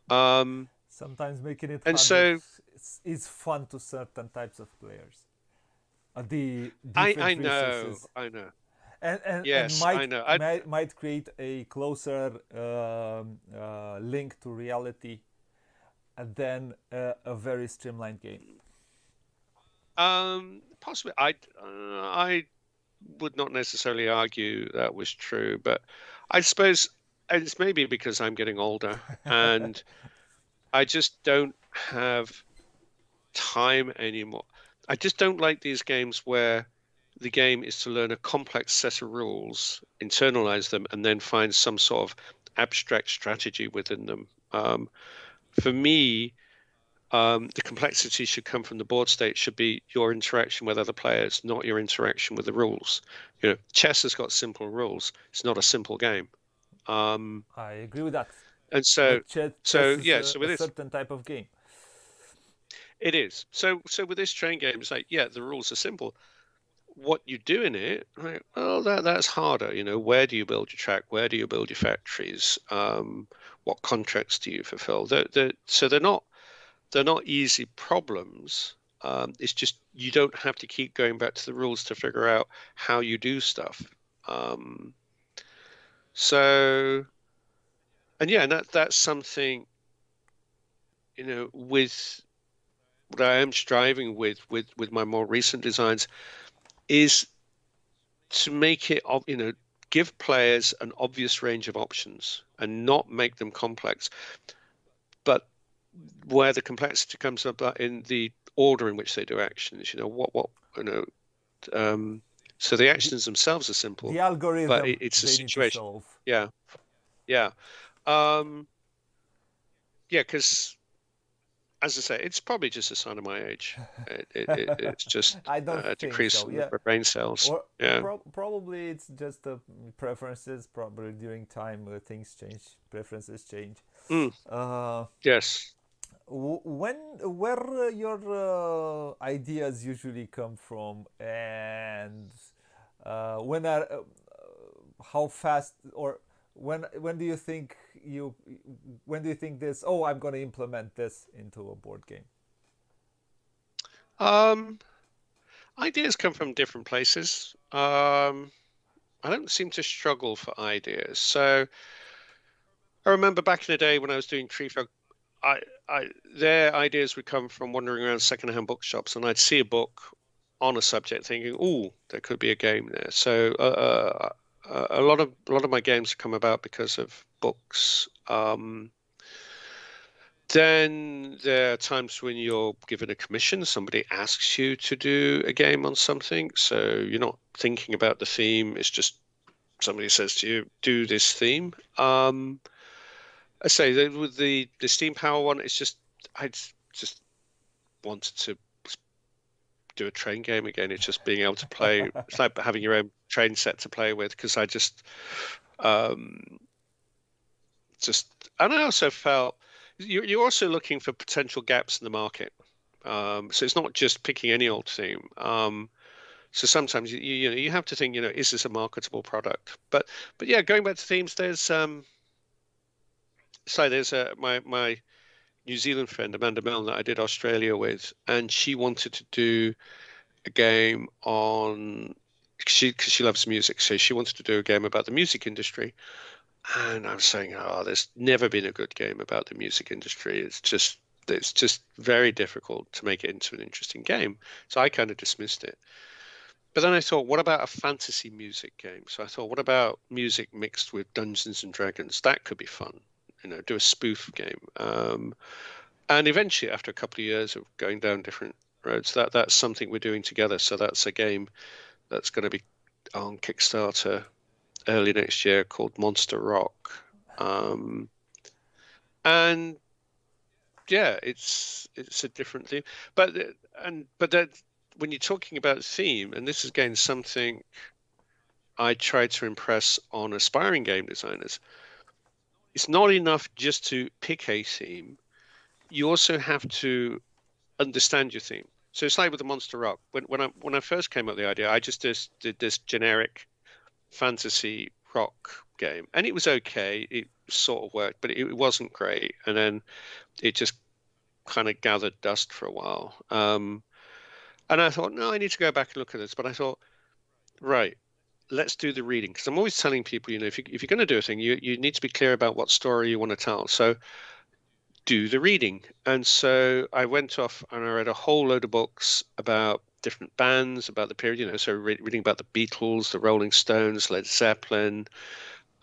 Um, Sometimes making it and harder so is fun to certain types of players. The I different know, resources I know. and Yes, I know. might create a closer link to reality than a very streamlined game. Possibly, I would not necessarily argue that was true, but I suppose it's maybe because I'm getting older and I just don't have time anymore. I just don't like these games where the game is to learn a complex set of rules, internalize them, and then find some sort of abstract strategy within them. For me, the complexity should come from the board state, should be your interaction with other players, not your interaction with the rules. Chess has got simple rules. It's not a simple game. Um, I agree with that. and so, But so chess is yeah, so a with this, certain type of game. it is. So with this train game, it's like, yeah, the rules are simple. What you do in it, right? Well, that's harder. Where do you build your track? Where do you build your factories? What contracts do you fulfill? So they're not easy problems. It's just you don't have to keep going back to the rules to figure out how you do stuff. Um, So, and yeah, and that's something, with what I am striving with my more recent designs is to make it, give players an obvious range of options and not make them complex, but where the complexity comes up in the order in which they do actions, you know, um, so the The, actions themselves are simple, the but algorithm it's a they need to situation. solve. Yeah, yeah, um, yeah. Because as I say, it's probably just a sign of my age. It's just I don't a think decrease so. in Yeah, the brain cells. or Yeah. probably it's just preferences. Probably during time things change, preferences change. Mm, Uh, yes. when where your ideas usually come from, and when are how fast, or when do you think you when do you think this? Oh, I'm going to implement this into a board game. Um, Ideas come from different places. I don't seem to struggle for ideas. So I remember back in the day when I was doing Tree Frog, I, their ideas would come from wandering around secondhand bookshops, and I'd see a book on a subject, thinking, "Oh, there could be a game there." So a lot of my games come about because of books. Then there are times when you're given a commission, somebody asks you to do a game on something, so you're not thinking about the theme. It's just somebody says to you, "Do this theme." I say that with the Steam Power one, it's just I just wanted to do a train game again. It's just being able to play. It's like having your own train set to play with because I um, just, and I also felt you're also looking for potential gaps in the market. So it's not just picking any old theme. So sometimes you have to think, is this a marketable product? But yeah, going back to themes, there's my New Zealand friend Amanda Milne that I did Australia with, and she wanted to do a game on because she loves music, so she wanted to do a game about the music industry. And I was saying, oh, there's never been a good game about the music industry. It's just very difficult to make it into an interesting game. So I kind of dismissed it. But then I thought, what about a fantasy music game? So I thought, what about music mixed with Dungeons and Dragons? That could be fun. Do a spoof game. And eventually, after a couple of years of going down different roads, that's something we're doing together. So that's a game that's going to be on Kickstarter early next year called Monster Rock. Um, and yeah, it's a different theme. But that when you're talking about theme, and this is again something I try to impress on aspiring game designers, it's not enough just to pick a theme. You also have to understand your theme. So it's like with the Monster Rock. When I first came up with the idea, I just did this generic fantasy rock game, and it was okay. It sort of worked, but it wasn't great. And then it just kind of gathered dust for a while. And I thought, no, I need to go back and look at this. But I thought, right, let's do the reading because I'm always telling people, if you're going to do a thing, you need to be clear about what story you want to tell. So do the reading. And so I went off and I read a whole load of books about different bands, about the period, so reading about the Beatles, the Rolling Stones, Led Zeppelin,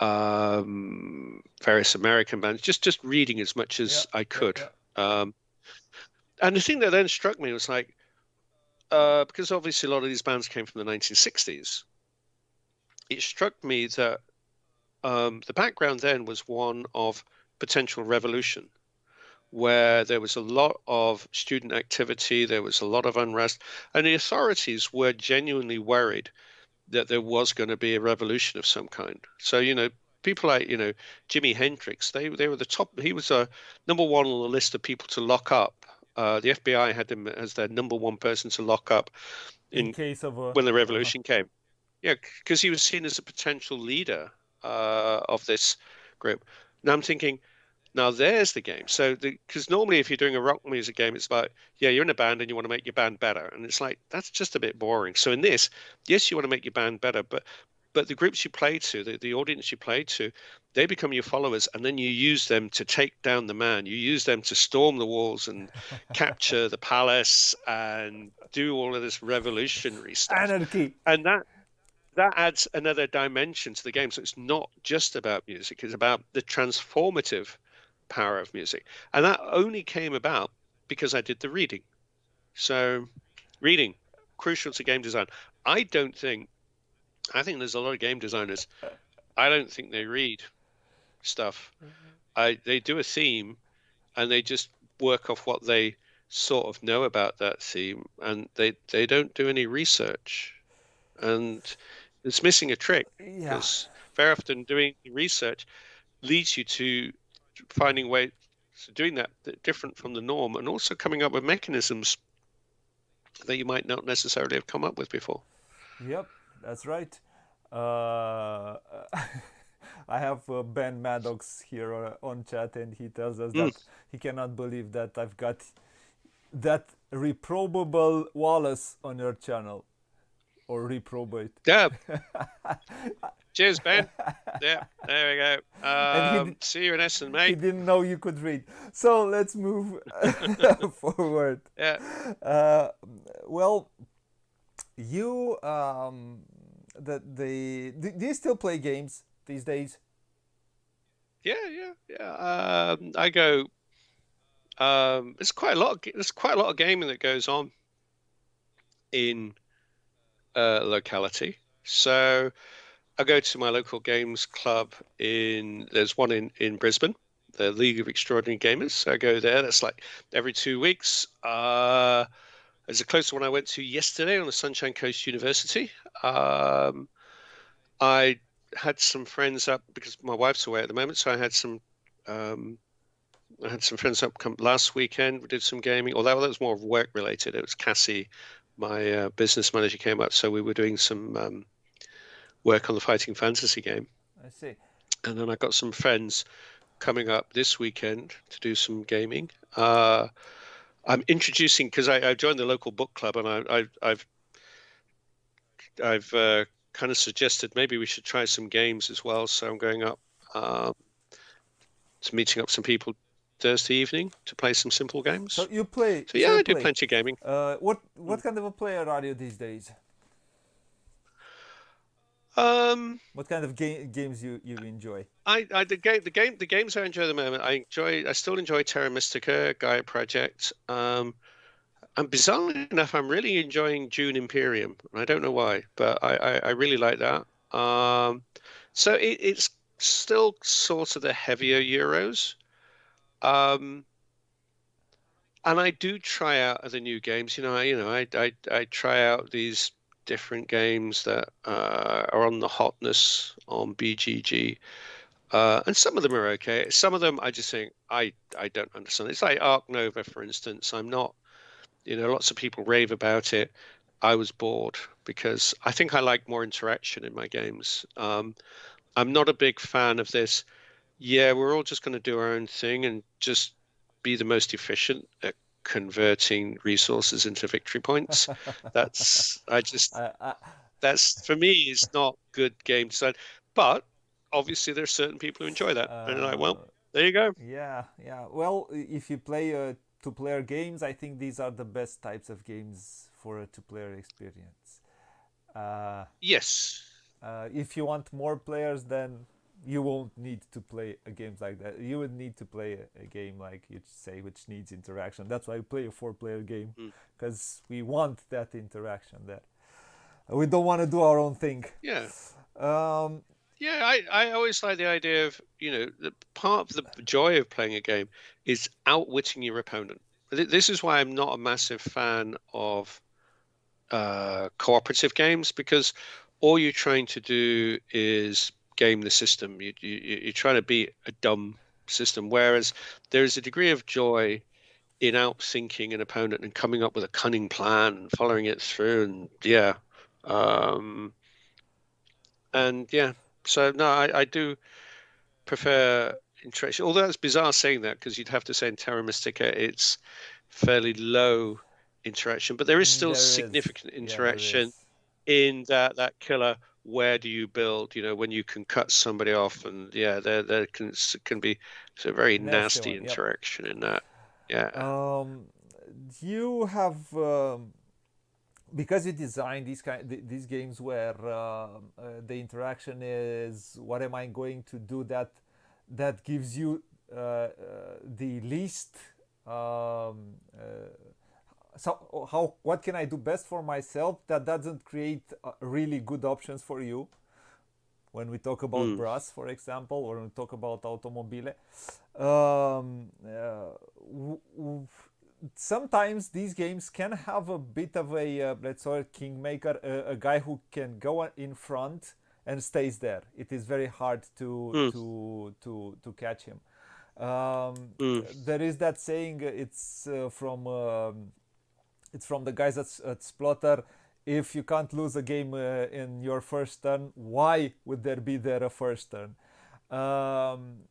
various American bands, just reading as much Yeah, as I yeah, could. yeah. Um, and the thing that then struck me was like, because obviously a lot of these bands came from the 1960s, it struck me that the background then was one of potential revolution, where there was a lot of student activity, there was a lot of unrest, and the authorities were genuinely worried that there was going to be a revolution of some kind. So, people like, Jimi Hendrix, they were the top, he was a number one on the list of people to lock up. The FBI had him as their number one person to lock up In in case of a when the revolution came. Yeah, because he was seen as a potential leader of this group. Now I'm thinking, now there's the game. So because normally if you're doing a rock music game, it's about, yeah, you're in a band and you want to make your band better. And it's like, that's just a bit boring. So in this, yes, you want to make your band better, but but the groups you play to, the audience you play to, they become your followers, and then you use them to take down the man. You use them to storm the walls and capture the palace and do all of this revolutionary stuff. Anarchy. And that adds another dimension to the game. So it's not just about music, it's about the transformative power of music. And that only came about because I did the reading. So reading, crucial to game design. I think there's a lot of game designers. I don't think they read stuff. They do a theme and they just work off what they sort of know about that theme, and they don't do any research. And it's missing a trick, Yeah. because very often doing research leads you to finding ways doing that different from the norm, and also coming up with mechanisms that you might not necessarily have come up with before. Yep, that's right. Uh, I have Ben Maddox here on chat, and he tells us Mm. that he cannot believe that I've got that reprobable Wallace on your channel, or reprobate. Yeah. Cheers, Ben. Yeah, there we go. And See you in Essen, he mate. didn't know you could read. So let's move forward. Yeah. Well, you do you still play games these days? Yeah. I go. There's quite a lot. There's quite a lot of gaming that goes on in locality. So I go to my local games club there's one in Brisbane, the League of Extraordinary Gamers. So I go there. That's like every 2 weeks. There's a close one I went to yesterday on the Sunshine Coast University. I had some friends up because my wife's away at the moment, so um, I had some friends up come last weekend. We did some gaming, although that was more work related. It was Cassie, my business manager, came up, so we were doing some work on the Fighting Fantasy game. I see. And then I got some friends coming up this weekend to do some gaming. I'm introducing, because I joined the local book club, and I've kind of suggested maybe we should try some games as well. So I'm going up to meeting up some people Thursday evening to play some simple games. So you play. So yeah, I do plenty of gaming. What kind of a player are you these days? What kind of games you enjoy? The games I enjoy at the moment. I still enjoy Terra Mystica, Gaia Project. And bizarrely enough, I'm really enjoying Dune Imperium. I don't know why, but I really like that. So it's still sort of the heavier Euros. And I do try out other new games. I try out these different games that are on the hotness on BGG. And some of them are okay. Some of them I just think I don't understand. It's like Ark Nova, for instance. I'm not, lots of people rave about it. I was bored because I think I like more interaction in my games. I'm not a big fan of this. Yeah, we're all just going to do our own thing and just be the most efficient at converting resources into victory points. That's that's for me is not good game design. But obviously there's certain people who enjoy that. And they're like, well, there you go. Yeah. Well, if you play two-player games, I think these are the best types of games for a two-player experience. Yes. If you want more players, then you won't need to play a game like that. You would need to play a game like you say, which needs interaction. That's why we play a four-player game, because we want that interaction there. We don't want to do our own thing. Yeah. I always like the idea of, part of the joy of playing a game is outwitting your opponent. This is why I'm not a massive fan of cooperative games, because all you're trying to do is game the system. You're trying to beat a dumb system, whereas there is a degree of joy in outthinking an opponent and coming up with a cunning plan and following it through. So no, I do prefer interaction. Although it's bizarre saying that, because you'd have to say in Terra Mystica it's fairly low interaction, but there is still significant interaction in that killer where do you build, when you can cut somebody off, and yeah, there can be a very Nasty nasty one. Yep. interaction in that. Yeah. Um, you have because you design these games where the interaction is what am I going to do that gives you the least so how what can I do best for myself that doesn't create really good options for you when we talk about Mm. brass, for example, or when we talk about automobile. Um, uh, w- w- Sometimes these games can have a bit of a let's say kingmaker, a guy who can go in front and stays there. It is very hard Mm. to catch him. Um, Mm. there is that saying. It's from the guys at Splotter. If you can't lose a game in your first turn, why would there be there a first turn? And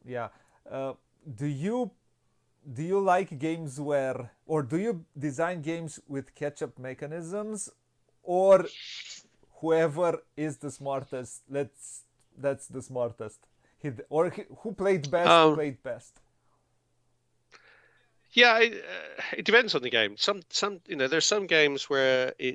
yeah, uh, do you do you like games where, or do you design games with catch-up mechanisms, or whoever is the smartest, that's the smartest, who Um, played best? yeah, it depends on the game. There's some games where uh,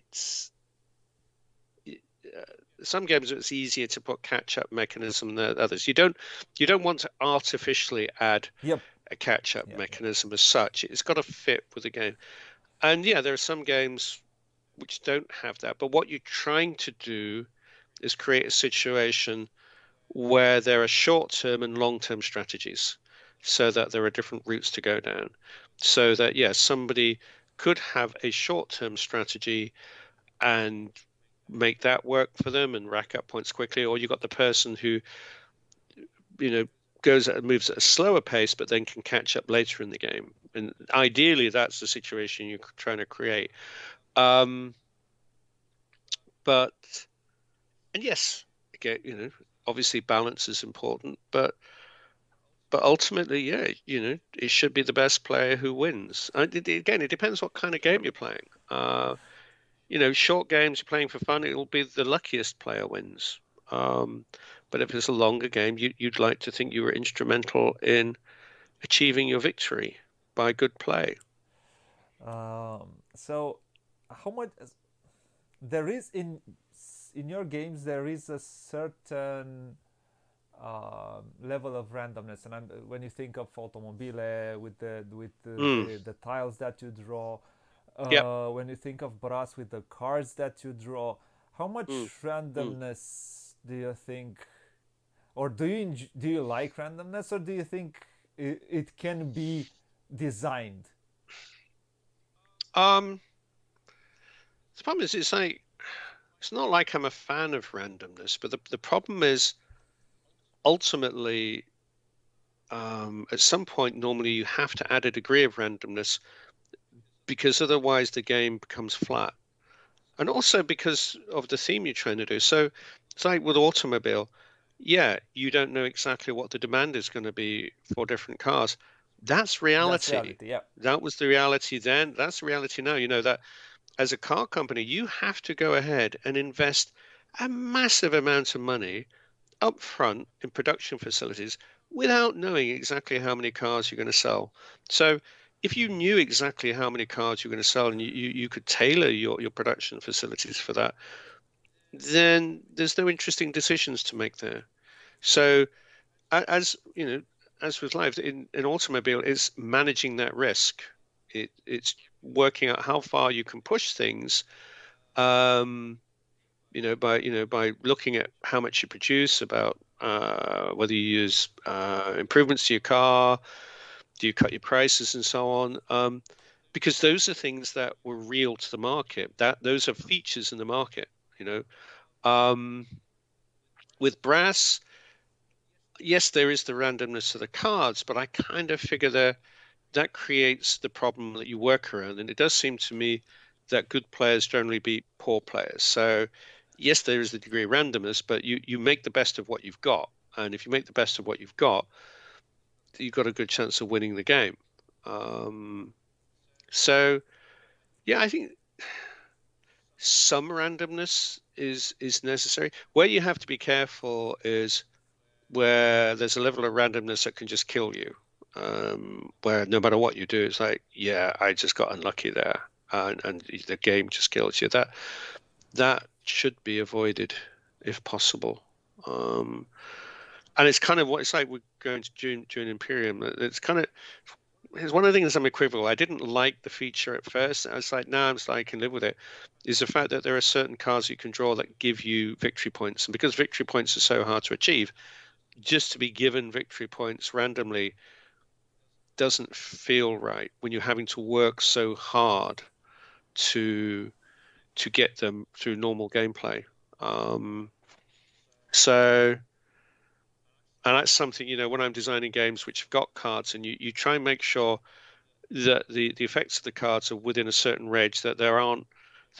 some games it's easier to put catch-up mechanism than others. You don't want to artificially add Yep. a catch-up Yeah, yeah. mechanism as such. It's got to fit with the game. And yeah, there are some games which don't have that. But what you're trying to do is create a situation where there are short-term and long-term strategies, so that there are different routes to go down. So that, yes, somebody could have a short-term strategy and make that work for them and rack up points quickly, or you got the person who, you know, moves at a slower pace, but then can catch up later in the game. And ideally, that's the situation you're trying to create. Um, but and yes, again, obviously balance is important, but ultimately, yeah, it should be the best player who wins. Again, it depends what kind of game you're playing. Short games you're playing for fun, it'll be the luckiest player wins. Um, but if it's a longer game, you'd like to think you were instrumental in achieving your victory by good play. So, how much there is in your games? There is a certain level of randomness, and when you think of automobile Mm, the tiles that you draw, yep. when you think of brass with the cards that you draw, how Mm, much mm. randomness do you think, or do you like randomness, or do you think it can be designed? Um, the problem is, it's not like I'm a fan of randomness, but the problem is ultimately, at some point, normally you have to add a degree of randomness because otherwise the game becomes flat. And also because of the theme you're trying to do. So it's like with automobile, yeah, you don't know exactly what the demand is going to be for different cars. That's That's reality. reality. Yeah. That was the reality then. That's the reality now. You know that as a car company, you have to go ahead and invest a massive amount of money up front in production facilities without knowing exactly how many cars you're going to sell. So if you knew exactly how many cars you're going to sell and you could tailor your production facilities for that, then there's no interesting decisions to make there. So as you know, as with life in automobile, it's managing that risk. It's working out how far you can push things. Um, by looking at how much you produce, about whether you use improvements to your car, do you cut your prices and so on. Because those are things that were real to the market. That those are features in the market. You know, um, with brass, yes, there is the randomness of the cards, but I kind of figure that creates the problem that you work around. And it does seem to me that good players generally beat poor players. So, yes, there is the degree of randomness, but you make the best of what you've got. And if you make the best of what you've got a good chance of winning the game. Um, so, yeah, I think some randomness is necessary. Where you have to be careful is where there's a level of randomness that can just kill you. Where no matter what you do, it's like, yeah, I just got unlucky there, and the game just kills you. That should be avoided if possible. Um, and it's kind of what it's like. We're going to June Imperium. It's one of the things I'm equivocal. I didn't like the feature at first. I was like, no, I'm just like, I can live with it. Is the fact that there are certain cards you can draw that give you victory points, and because victory points are so hard to achieve, just to be given victory points randomly doesn't feel right when you're having to work so hard to get them through normal gameplay. Um, so, and that's something, when I'm designing games which have got cards, and you try and make sure that the effects of the cards are within a certain range, that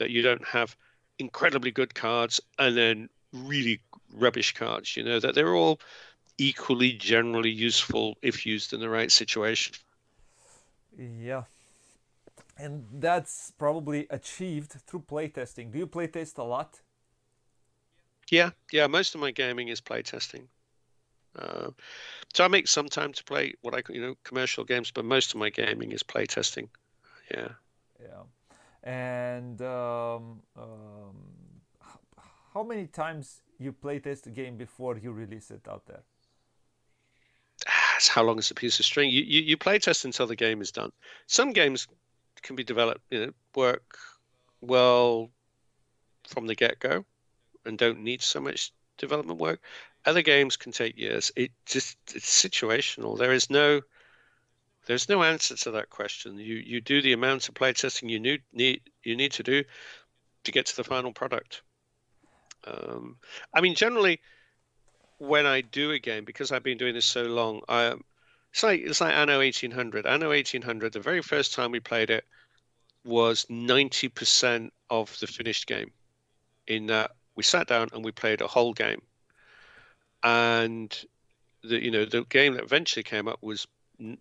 you don't have incredibly good cards and then really rubbish cards, that they're all equally generally useful if used in the right situation. Yeah, and that's probably achieved through playtesting. Do you playtest a lot? Yeah, most of my gaming is playtesting. So I make some time to play what commercial games, but most of my gaming is playtesting. Yeah. Yeah. And how many times you playtest a game before you release it out there? It's how long is a piece of string? You play test until the game is done. Some games can be developed, work well from the get-go and don't need so much development work. Other games can take years. It's situational. There's no answer to that question. You do the amount of play testing you need to do to get to the final product. I mean, generally, when I do a game, because I've been doing this so long, it's like Anno 1800. Anno 1800, the very first time we played it was 90% of the finished game. In that we sat down and we played a whole game, and the game that eventually came up was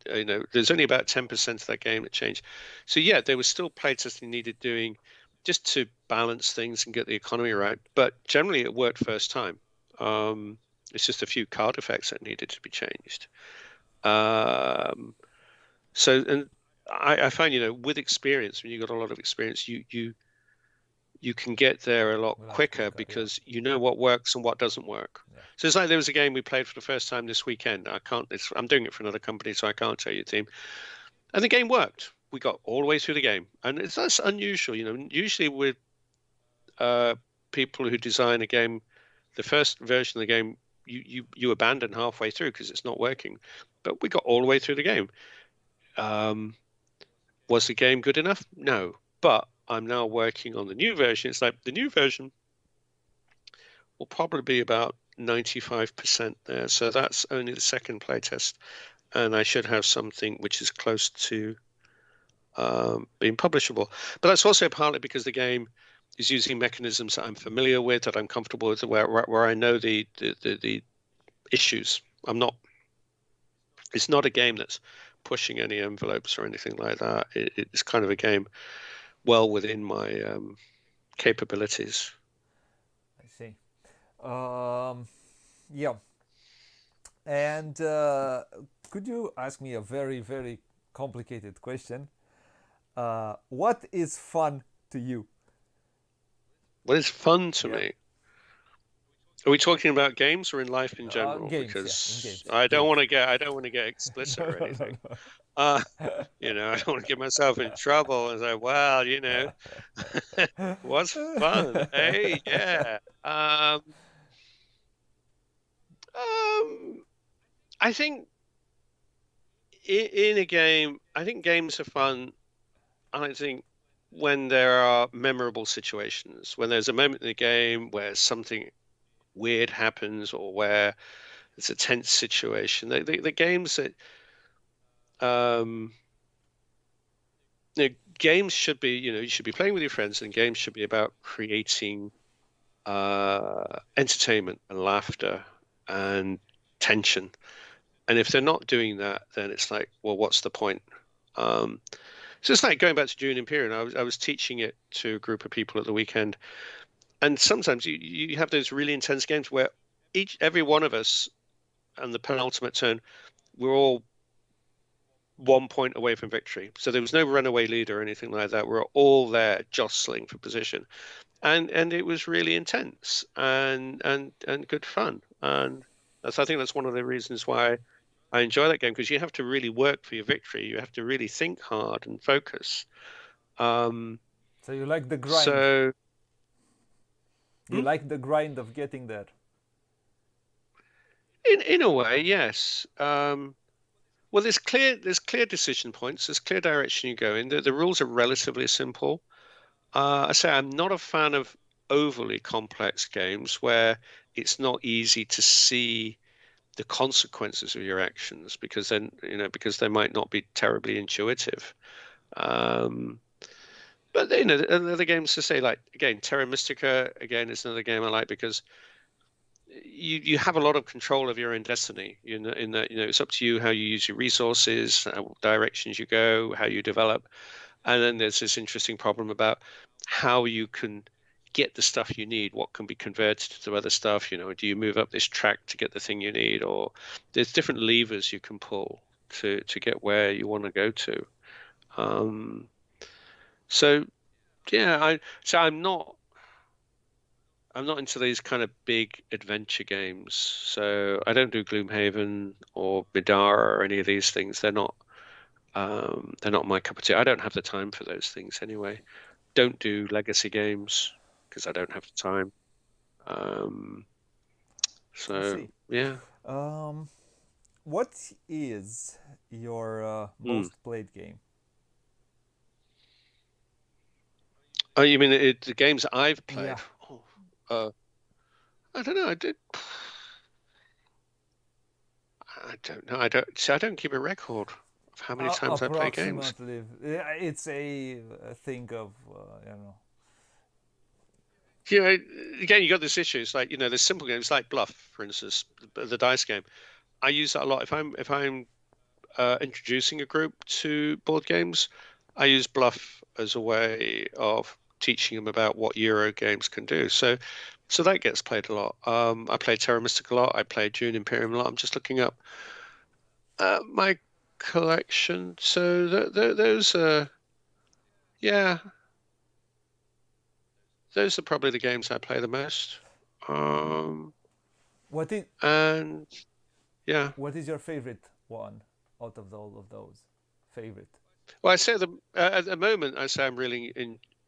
there's only about 10% of that game that changed. So yeah, there was still playtesting needed doing just to balance things and get the economy right. But generally, it worked first time. It's just a few card effects that needed to be changed. Um, so, and I find, with experience, when you've got a lot of experience, you can get there a lot A lot quicker quicker, yeah. because you know what works and what doesn't work. Yeah. So it's like there was a game we played for the first time this weekend. I'm doing it for another company, so I can't tell you the team. And the game worked. We got all the way through the game, and that's unusual. Usually with uh, people who design a game, the first version of the game you abandon halfway through because it's not working. But we got all the way through the game. Um, was the game good enough? No. But I'm now working on the new version. It's like the new version will probably be about 95% there. So that's only the second playtest. And I should have something which is close to being publishable. But that's also partly because the game is using mechanisms that I'm familiar with, that I'm comfortable with, where I know the issues. It's not a game that's pushing any envelopes or anything like that. It's kind of a game well within my capabilities. I see. Yeah. And could you ask me a very, very complicated question? What is fun to you? What is fun to Yeah. me? Are we talking about games or in life in general? Games, yeah, in Because games. I don't Games. want to get explicit No, or no, no, anything. no. Uh, I don't want to get myself in trouble and say, well, what's fun? Hey, yeah. Um, I think in a game, I think games are fun. I think when there are memorable situations, when there's a moment in the game where something weird happens or where it's a tense situation, the games that um, games should be, you should be playing with your friends, and games should be about creating entertainment and laughter and tension. And if they're not doing that, then it's like, well, what's the point? Um, So it's like going back to Dune Imperium. I was teaching it to a group of people at the weekend, and sometimes you have those really intense games where every one of us and the penultimate turn, we're all 1 point away from victory. So there was no runaway leader or anything like that. We're all there jostling for position, and it was really intense and good fun. And I think that's one of the reasons why I enjoy that game, because you have to really work for your victory. You have to really think hard and focus. Um, So you like the grind. so You like the grind of getting there. in a way, yes. Well, there's clear decision points. There's clear direction you go in. The rules are relatively simple. I say I'm not a fan of overly complex games where it's not easy to see the consequences of your actions, because then, because they might not be terribly intuitive. Um, but other games to say, like, again, Terra Mystica again is another game I like, because you have a lot of control of your own destiny. In that, it's up to you how you use your resources, directions you go, how you develop. And then there's this interesting problem about how you can get the stuff you need, what can be converted to other stuff. Do you move up this track to get the thing you need, or there's different levers you can pull to get where you want to go to. Um, so yeah, I'm not into these kind of big adventure games. So I don't do Gloomhaven or Midara or any of these things. They're not my cup of tea. I don't have the time for those things anyway. Don't do legacy games because I don't have the time. Um, I so see. yeah. Um, what is your Hmm. most played game? Oh, you mean the games that I've Yeah. played? Oh, uh, I don't know. I don't know. I don't. See, I don't keep a record of how many times I play games. Approximately. It's a thing of, you know. You know, again, you got this issue. It's like, there's simple games like Bluff, for instance, the dice game. I use that a lot. If I'm introducing a group to board games, I use Bluff as a way of teaching them about what Euro games can do. So that gets played a lot. I play Terra Mystica a lot. I play Dune Imperium a lot. I'm just looking up my collection. So those yeah, those are probably the games I play the most. Um, What is and yeah. what is your favorite one out of all of those? Favorite. Well, I say at the moment, I say I'm really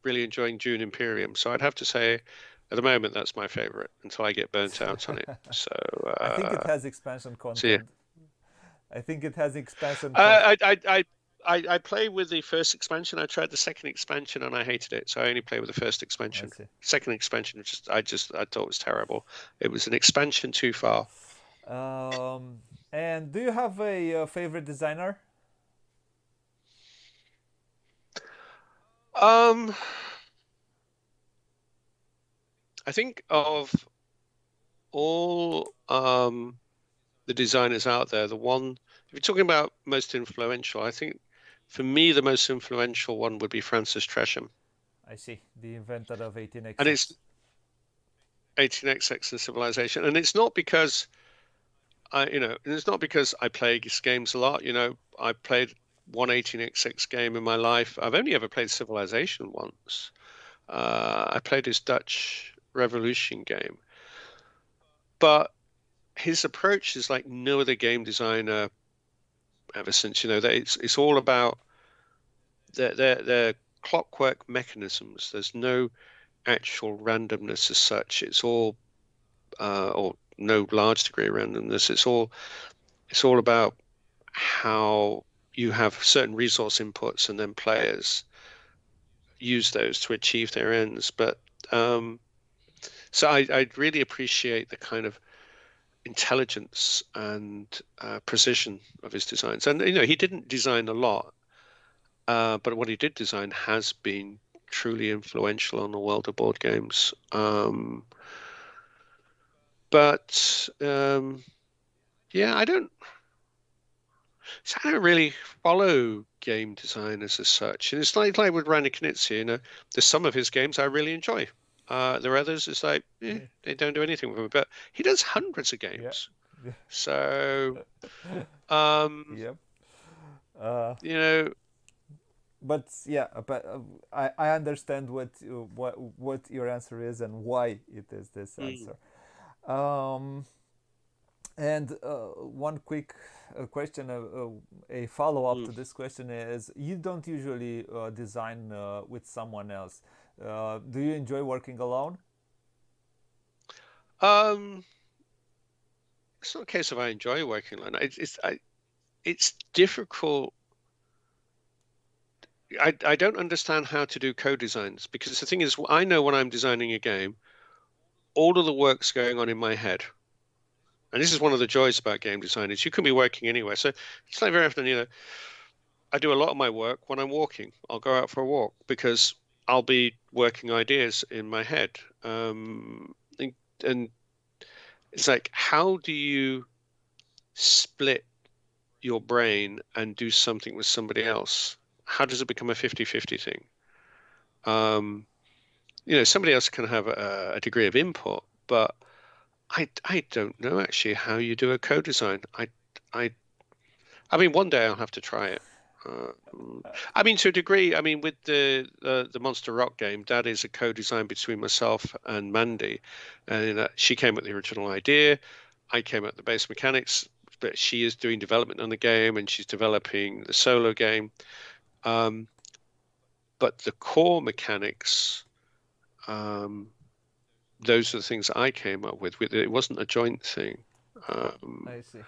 enjoying Dune Imperium. So I'd have to say, at the moment, that's my favorite until I get burnt out on it. So, I think it has expansion yeah. content. I think it has expansion content. I play with the first expansion. I tried the second expansion and I hated it. So I only play with the first I expansion. see. Second expansion, I thought it was terrible. It was an expansion too far. Um, and do you have a favorite designer? Um, I think of all the designers out there, the one, if you're talking about most influential, I think for me the most influential one would be Francis Tresham, I see. The inventor of and it's 18XX. 18xx and Civilization, and it's not because it's not because I play games a lot. I played one 18xx game in my life. I've only ever played Civilization once. I played his Dutch Revolution game, but his approach is like no other game designer ever since. That it's all about their clockwork mechanisms. There's no actual randomness as such. It's all or no large degree of randomness. It's all about how you have certain resource inputs and then players use those to achieve their ends. But so I really appreciate the kind of intelligence and precision of his designs. And he didn't design a lot, but what he did design has been truly influential on the world of board games. But yeah, I don't. So I don't really follow game designers as such. And it's like with Randy Knizia, there's some of his games I really enjoy. There are others, it's like, Yeah. they don't do anything with me. But he does hundreds of Yeah. games. Yeah. So, um, Yep. Uh, you know, but yeah, but I understand what your answer is and why it is this mm, answer. Um, and one quick question, a follow up mm. to this question is: you don't usually design with someone else. Do you enjoy working alone? Um, it's not a case of I enjoy working alone. It's difficult. I don't understand how to do co-designs because the thing is, I know when I'm designing a game, all of the work's going on in my head. And this is one of the joys about game design is you can be working anywhere. So it's like very often, I do a lot of my work when I'm walking. I'll go out for a walk because I'll be working ideas in my head. And it's like, how do you split your brain and do something with somebody else? How does it become a 50-50 thing? Um, somebody else can have a degree of input, but I don't know actually how you do a co-design. I I mean, one day I'll have to try it. I mean, to a degree, I mean, with the Monster Rock game, that is a co-design between myself and Mandy, and she came up with the original idea. I came up with the base mechanics, but she is doing development on the game and she's developing the solo game. Um, but the core mechanics, um, those are the things I came up with. It wasn't a joint thing. Um, I see.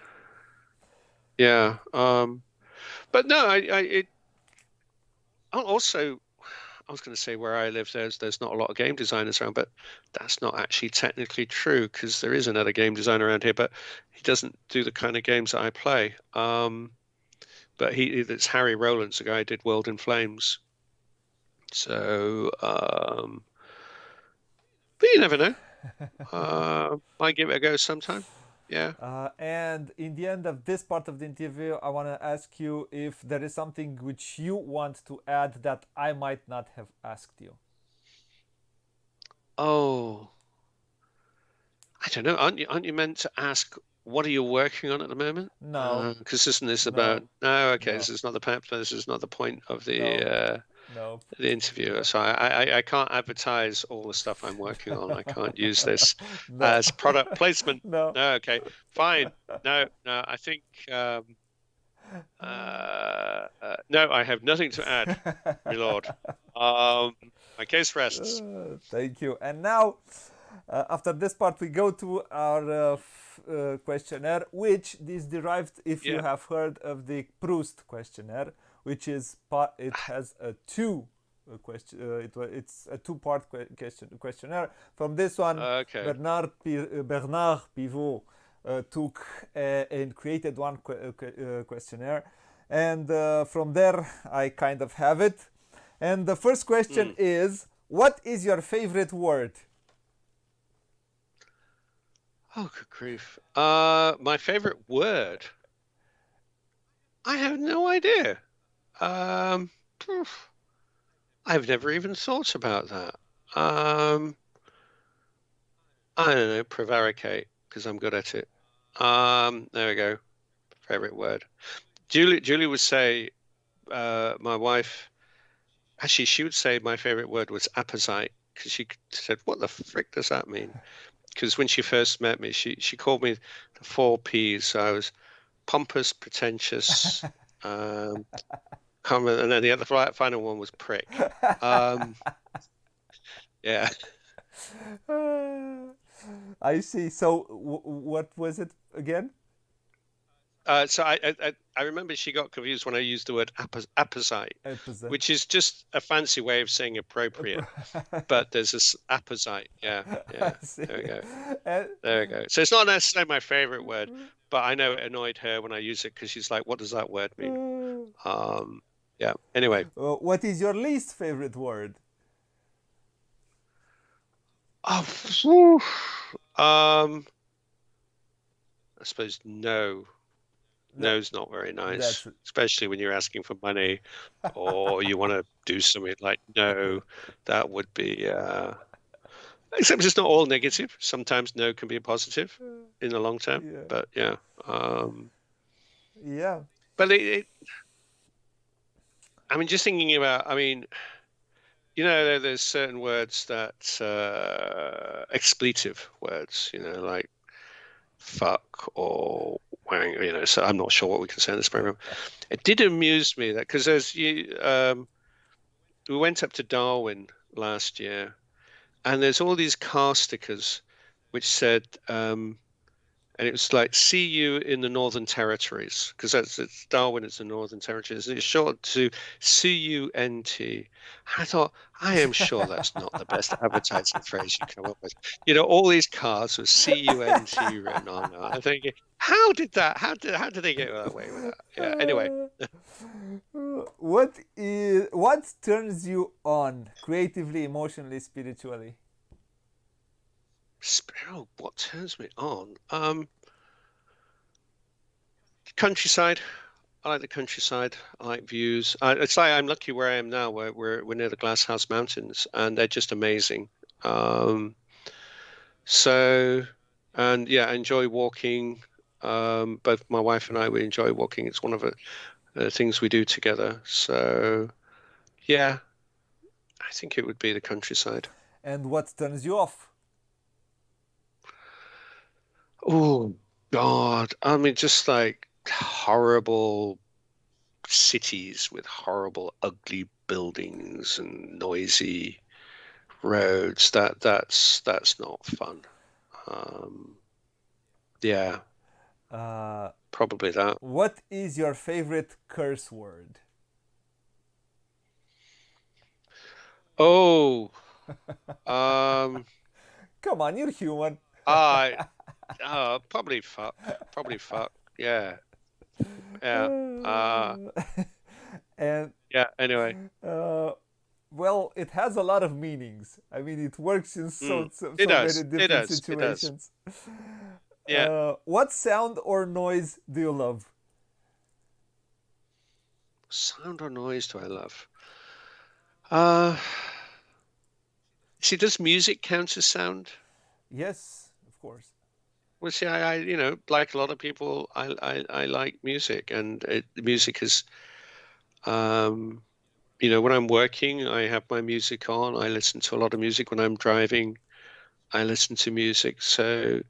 yeah. But no, also, I was going to say where I live, there's not a lot of game designers around, but that's not actually technically true because there is another game designer around here, but he doesn't do the kind of games that I play. But it's Harry Rowlands, the guy who did World in Flames. So, but you never know. Might give it a go sometime. Yeah. And in the end of this part of the interview, I want to ask you if there is something which you want to add that I might not have asked you. Oh, I don't know. Aren't you meant to ask what are you working on at the moment? No, Because isn't this about? no, No, okay. no, This is not the point. This is not the point of no, the no, the interview. no, So I can't advertise all the stuff I'm working on. I can't use this no, as product placement. no. No, okay, fine. No, no. I think no. I have nothing to add, my lord. My case rests. Thank you. And now, after this part, we go to our questionnaire, which is derived, if you Yeah. have heard of the Proust questionnaire, which is it has a two question. It's a two-part questionnaire. From this one, Okay. Bernard Pivot took and created one questionnaire, and from there I kind of have it. And the first question Hmm. is, what is your favorite word? Oh, good grief. My favorite word. I have no idea. Um, I've never even thought about that. Um, I don't know, prevaricate, because I'm good at it. There we go. Favorite word. Julie would say, my wife, actually, she would say my favorite word was apposite, because she said, "What the frick does that mean?" Because when she first met me, she called me the four P's. So I was pompous, pretentious, um, and then the other final one was prick. Um, yeah. I see. So, what was it again? So I remember she got confused when I used the word apposite, Episode. which is just a fancy way of saying appropriate. But there's this apposite. Yeah, I yeah. see. There we go. And, There we go. So it's not necessarily my favorite word, but I know it annoyed her when I use it because she's like, "What does that word mean?" Um, yeah. Anyway, what is your least favorite word? oh, whew. I suppose no. That, No's not very nice, that's especially when you're asking for money or you want to do something like no. That would be except it's not all negative. Sometimes no can be a positive in the long term. yeah, But yeah. Um, yeah. but I mean, just thinking about, I mean, there's certain words that expletive words, like fuck or wang, so I'm not sure what we can say in this program. It did amuse me that because we went up to Darwin last year and there's all these car stickers which said, and it was like, see you in the Northern Territories, because it's Darwin, it's the Northern Territories. And it's short to CUNT. I thought, I am sure that's not the best advertising phrase you come up with. All these cars with CUNT written on them. I'm thinking, how did they get away with that? Yeah. Anyway, What turns you on creatively, emotionally, spiritually? what turns me on? Countryside. I like the countryside. I like views. It's like I'm lucky where I am now, where we're near the Glasshouse Mountains, and they're just amazing. Um, so, and yeah, I enjoy walking. Both my wife and I, we enjoy walking. It's one of the things we do together. So, yeah, I think it would be the countryside. And what turns you off? Oh, God. I mean, just like horrible cities with horrible, ugly buildings and noisy roads. That's not fun. Um, yeah, Uh, probably that. what is your favorite curse word? Oh, um, Come on, you're human. I probably fuck. Probably fuck. Yeah, yeah. And Yeah. Anyway, uh, well, it has a lot of meanings. I mean, it works in mm, it so many does. It different does. It does. situations. Yeah. What sound or noise do you love? Sound or noise do I love? Uh, see, does music count as sound? Yes, of course. Well, see, like a lot of people, I like music, and music is, um, when I'm working, I have my music on. I listen to a lot of music when I'm driving. I listen to music, so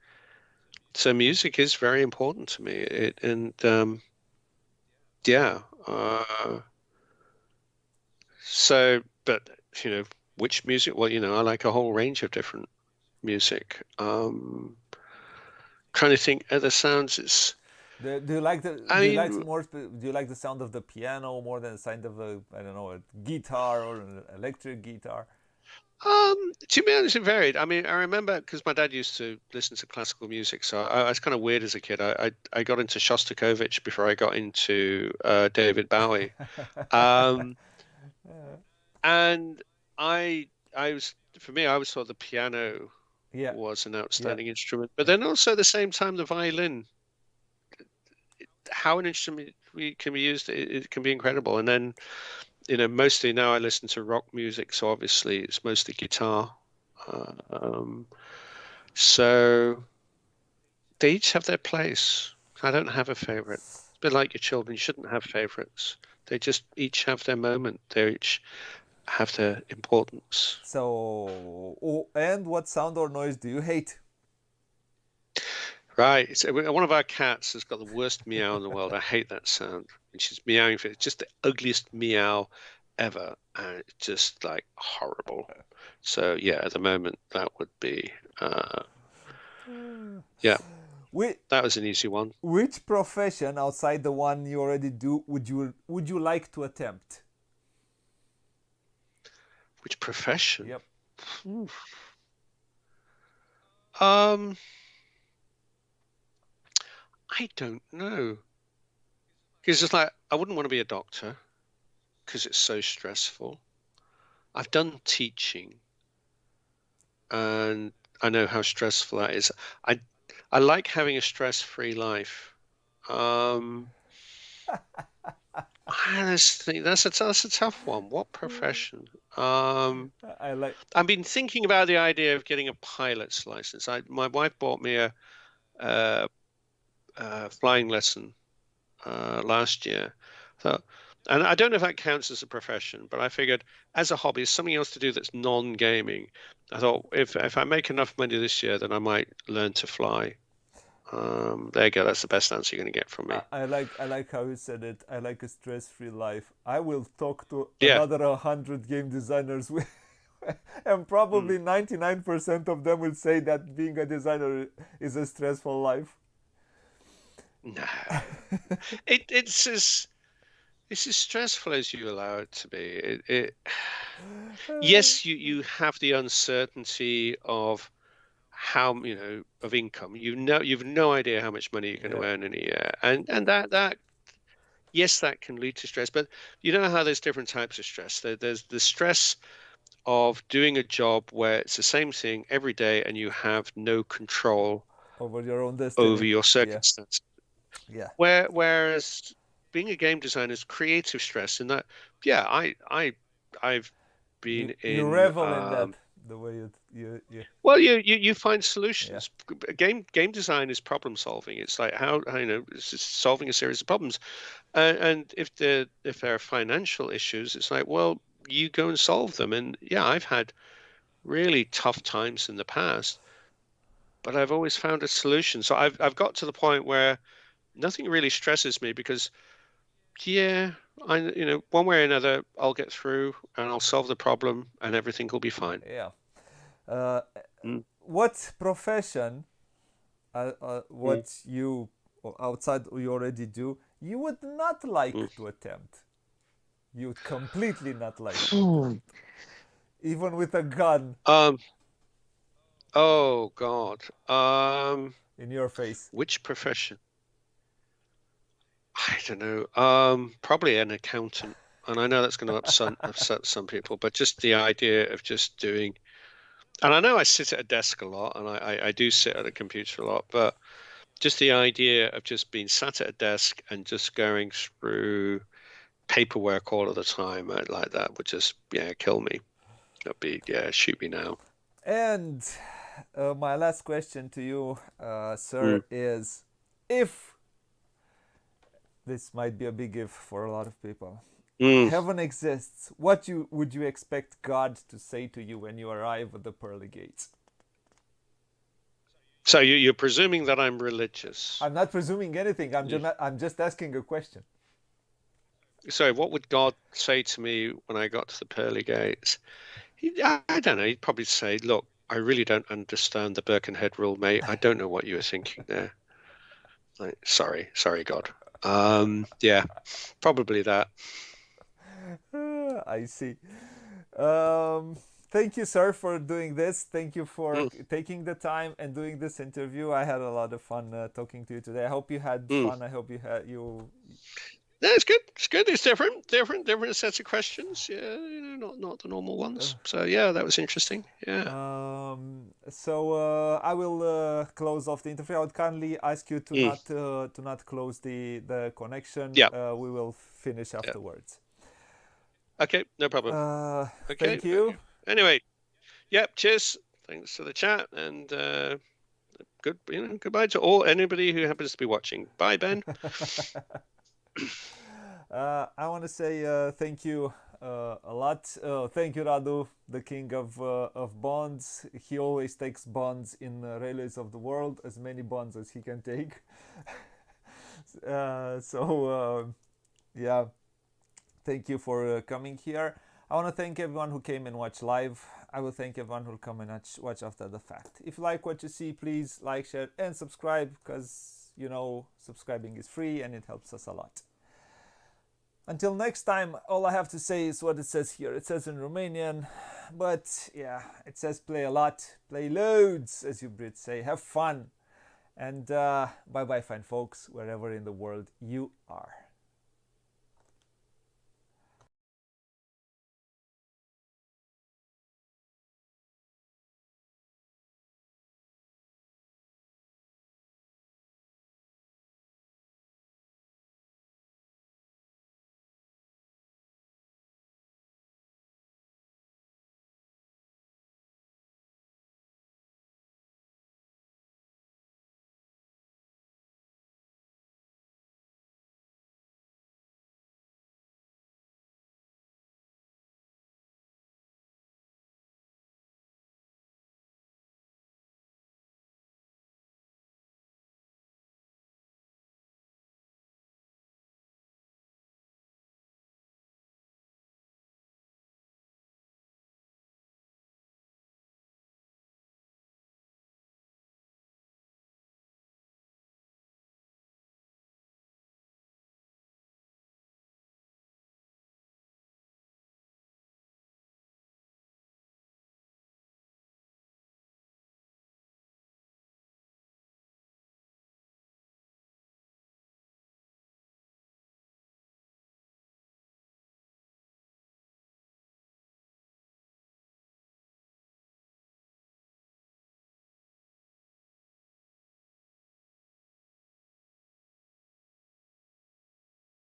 music is very important to me. Yeah, but which music? Well, I like a whole range of different music. Trying to think other sounds. Do you like the I do you like mean, more do you like the sound of the piano more than the sound of a, I don't know, a guitar or an electric guitar? To be honest, it varied. I mean, I remember because my dad used to listen to classical music, so I was kind of weird as a kid. I got into Shostakovich before I got into David Bowie. Um, and I was for me, I always thought the piano Yeah, was an yeah, outstanding instrument, but yeah. then also at the same time, the violin, how an instrument can be used, it can be incredible. And then, mostly now I listen to rock music, so obviously it's mostly guitar. Um, so they each have their place. I don't have a favorite. It's a bit like your children. You shouldn't have favorites. They just each have their moment. They each have their importance. So, oh, and what sound or noise do you hate? Right. So one of our cats has got the worst meow in the world. I hate that sound. And she's meowing for it's just the ugliest meow ever. And it's just like horrible. So yeah, at the moment that would be yeah, Which, that was an easy one. which profession outside the one you already do would you like to attempt? Which profession? Yep. Um, I don't know. Because it's like I wouldn't want to be a doctor because it's so stressful. I've done teaching and I know how stressful that is. I I like having a stress-free life. That's a tough one. What profession? Um, I like. I've been thinking about the idea of getting a pilot's license. My wife bought me a, flying lesson last year. So, and I don't know if that counts as a profession, but I figured as a hobby, something else to do that's non-gaming. I thought if I make enough money this year, then I might learn to fly. There you go. That's the best answer you're going to get from me. I like how you said it. I like a stress-free life. I will talk to Yeah. another 100 game designers and Mm. probably 99% of them will say that being a designer is a stressful life. No, it's as stressful as you allow it to be. Yes, you have the uncertainty of how, of income. You've no idea how much money you're going to Yeah, earn in a year, and that yes, that can lead to stress. But you know how there's different types of stress. There's the stress of doing a job where it's the same thing every day, and you have no control over your own over destiny. your Yeah, circumstances. yeah. Whereas being a game designer is creative stress in that, yeah, I've been You in revel in that the way you well, you find yeah. solutions. Game design is problem solving. It's like how it's just solving a series of problems. And if there are financial issues, it's like, well, you go and solve them. And yeah, I've had really tough times in the past, but I've always found a solution. So I've got to the point where nothing really stresses me because yeah, one way or another, I'll get through and I'll solve the problem and everything will be fine. Yeah. Uh, Mm, what profession, mm, what you outside you already do, you would not like mm. to attempt? You would completely not like to attempt, even with a gun Um, oh God. in your face. Which profession? I don't know. Probably an accountant. And I know that's going to upset some people, but just the idea of just doing, and I know I sit at a desk a lot and I do sit at a computer a lot, but just the idea of just being sat at a desk and just going through paperwork all of the time like that would just, yeah, kill me. That'd be, yeah, shoot me now. And my last question to you, Mm, sir, is if this might be a big if for a lot of people. mm. Heaven exists. What you would you expect God to say to you when you arrive at the pearly gates? So you're presuming that I'm religious. I'm not presuming anything. Yeah. I'm just asking a question. So what would God say to me when I got to the pearly gates? I don't know. He'd probably say, "Look, I really don't understand the Birkenhead rule, mate. I don't know what you were thinking there. Like, sorry, God. Yeah, probably that. I see. Um, Thank you, sir, for doing this. Thank you for Mm, taking the time and doing this interview. I had a lot of fun talking to you today. I hope you had mm. fun. I hope you had you. No, it's good. It's good. It's different sets of questions. Yeah, not the normal Uh, ones. So yeah, that was interesting. Yeah. I will close off the interview. I would kindly ask you Mm, to not close the connection. yeah. We will finish Yeah. afterwards. Okay, no problem. Okay. Thank you. Anyway, yep. Cheers. Thanks for the chat and goodbye to all anybody who happens to be watching. Bye, Ben. I want to say thank you a lot. Thank you, Radu, the king of bonds. He always takes bonds in railways of the world, as many bonds as he can take. Yeah, thank you for coming here. I want to thank everyone who came and watched live. I will thank everyone who will come and watch after the fact. If you like what you see, please like, share, and subscribe because subscribing is free and it helps us a lot. Until next time, all I have to say is what it says here. It says in Romanian, but yeah, it says play a lot, play loads, as you Brits say. Have fun. And bye bye, fine folks, wherever in the world you are.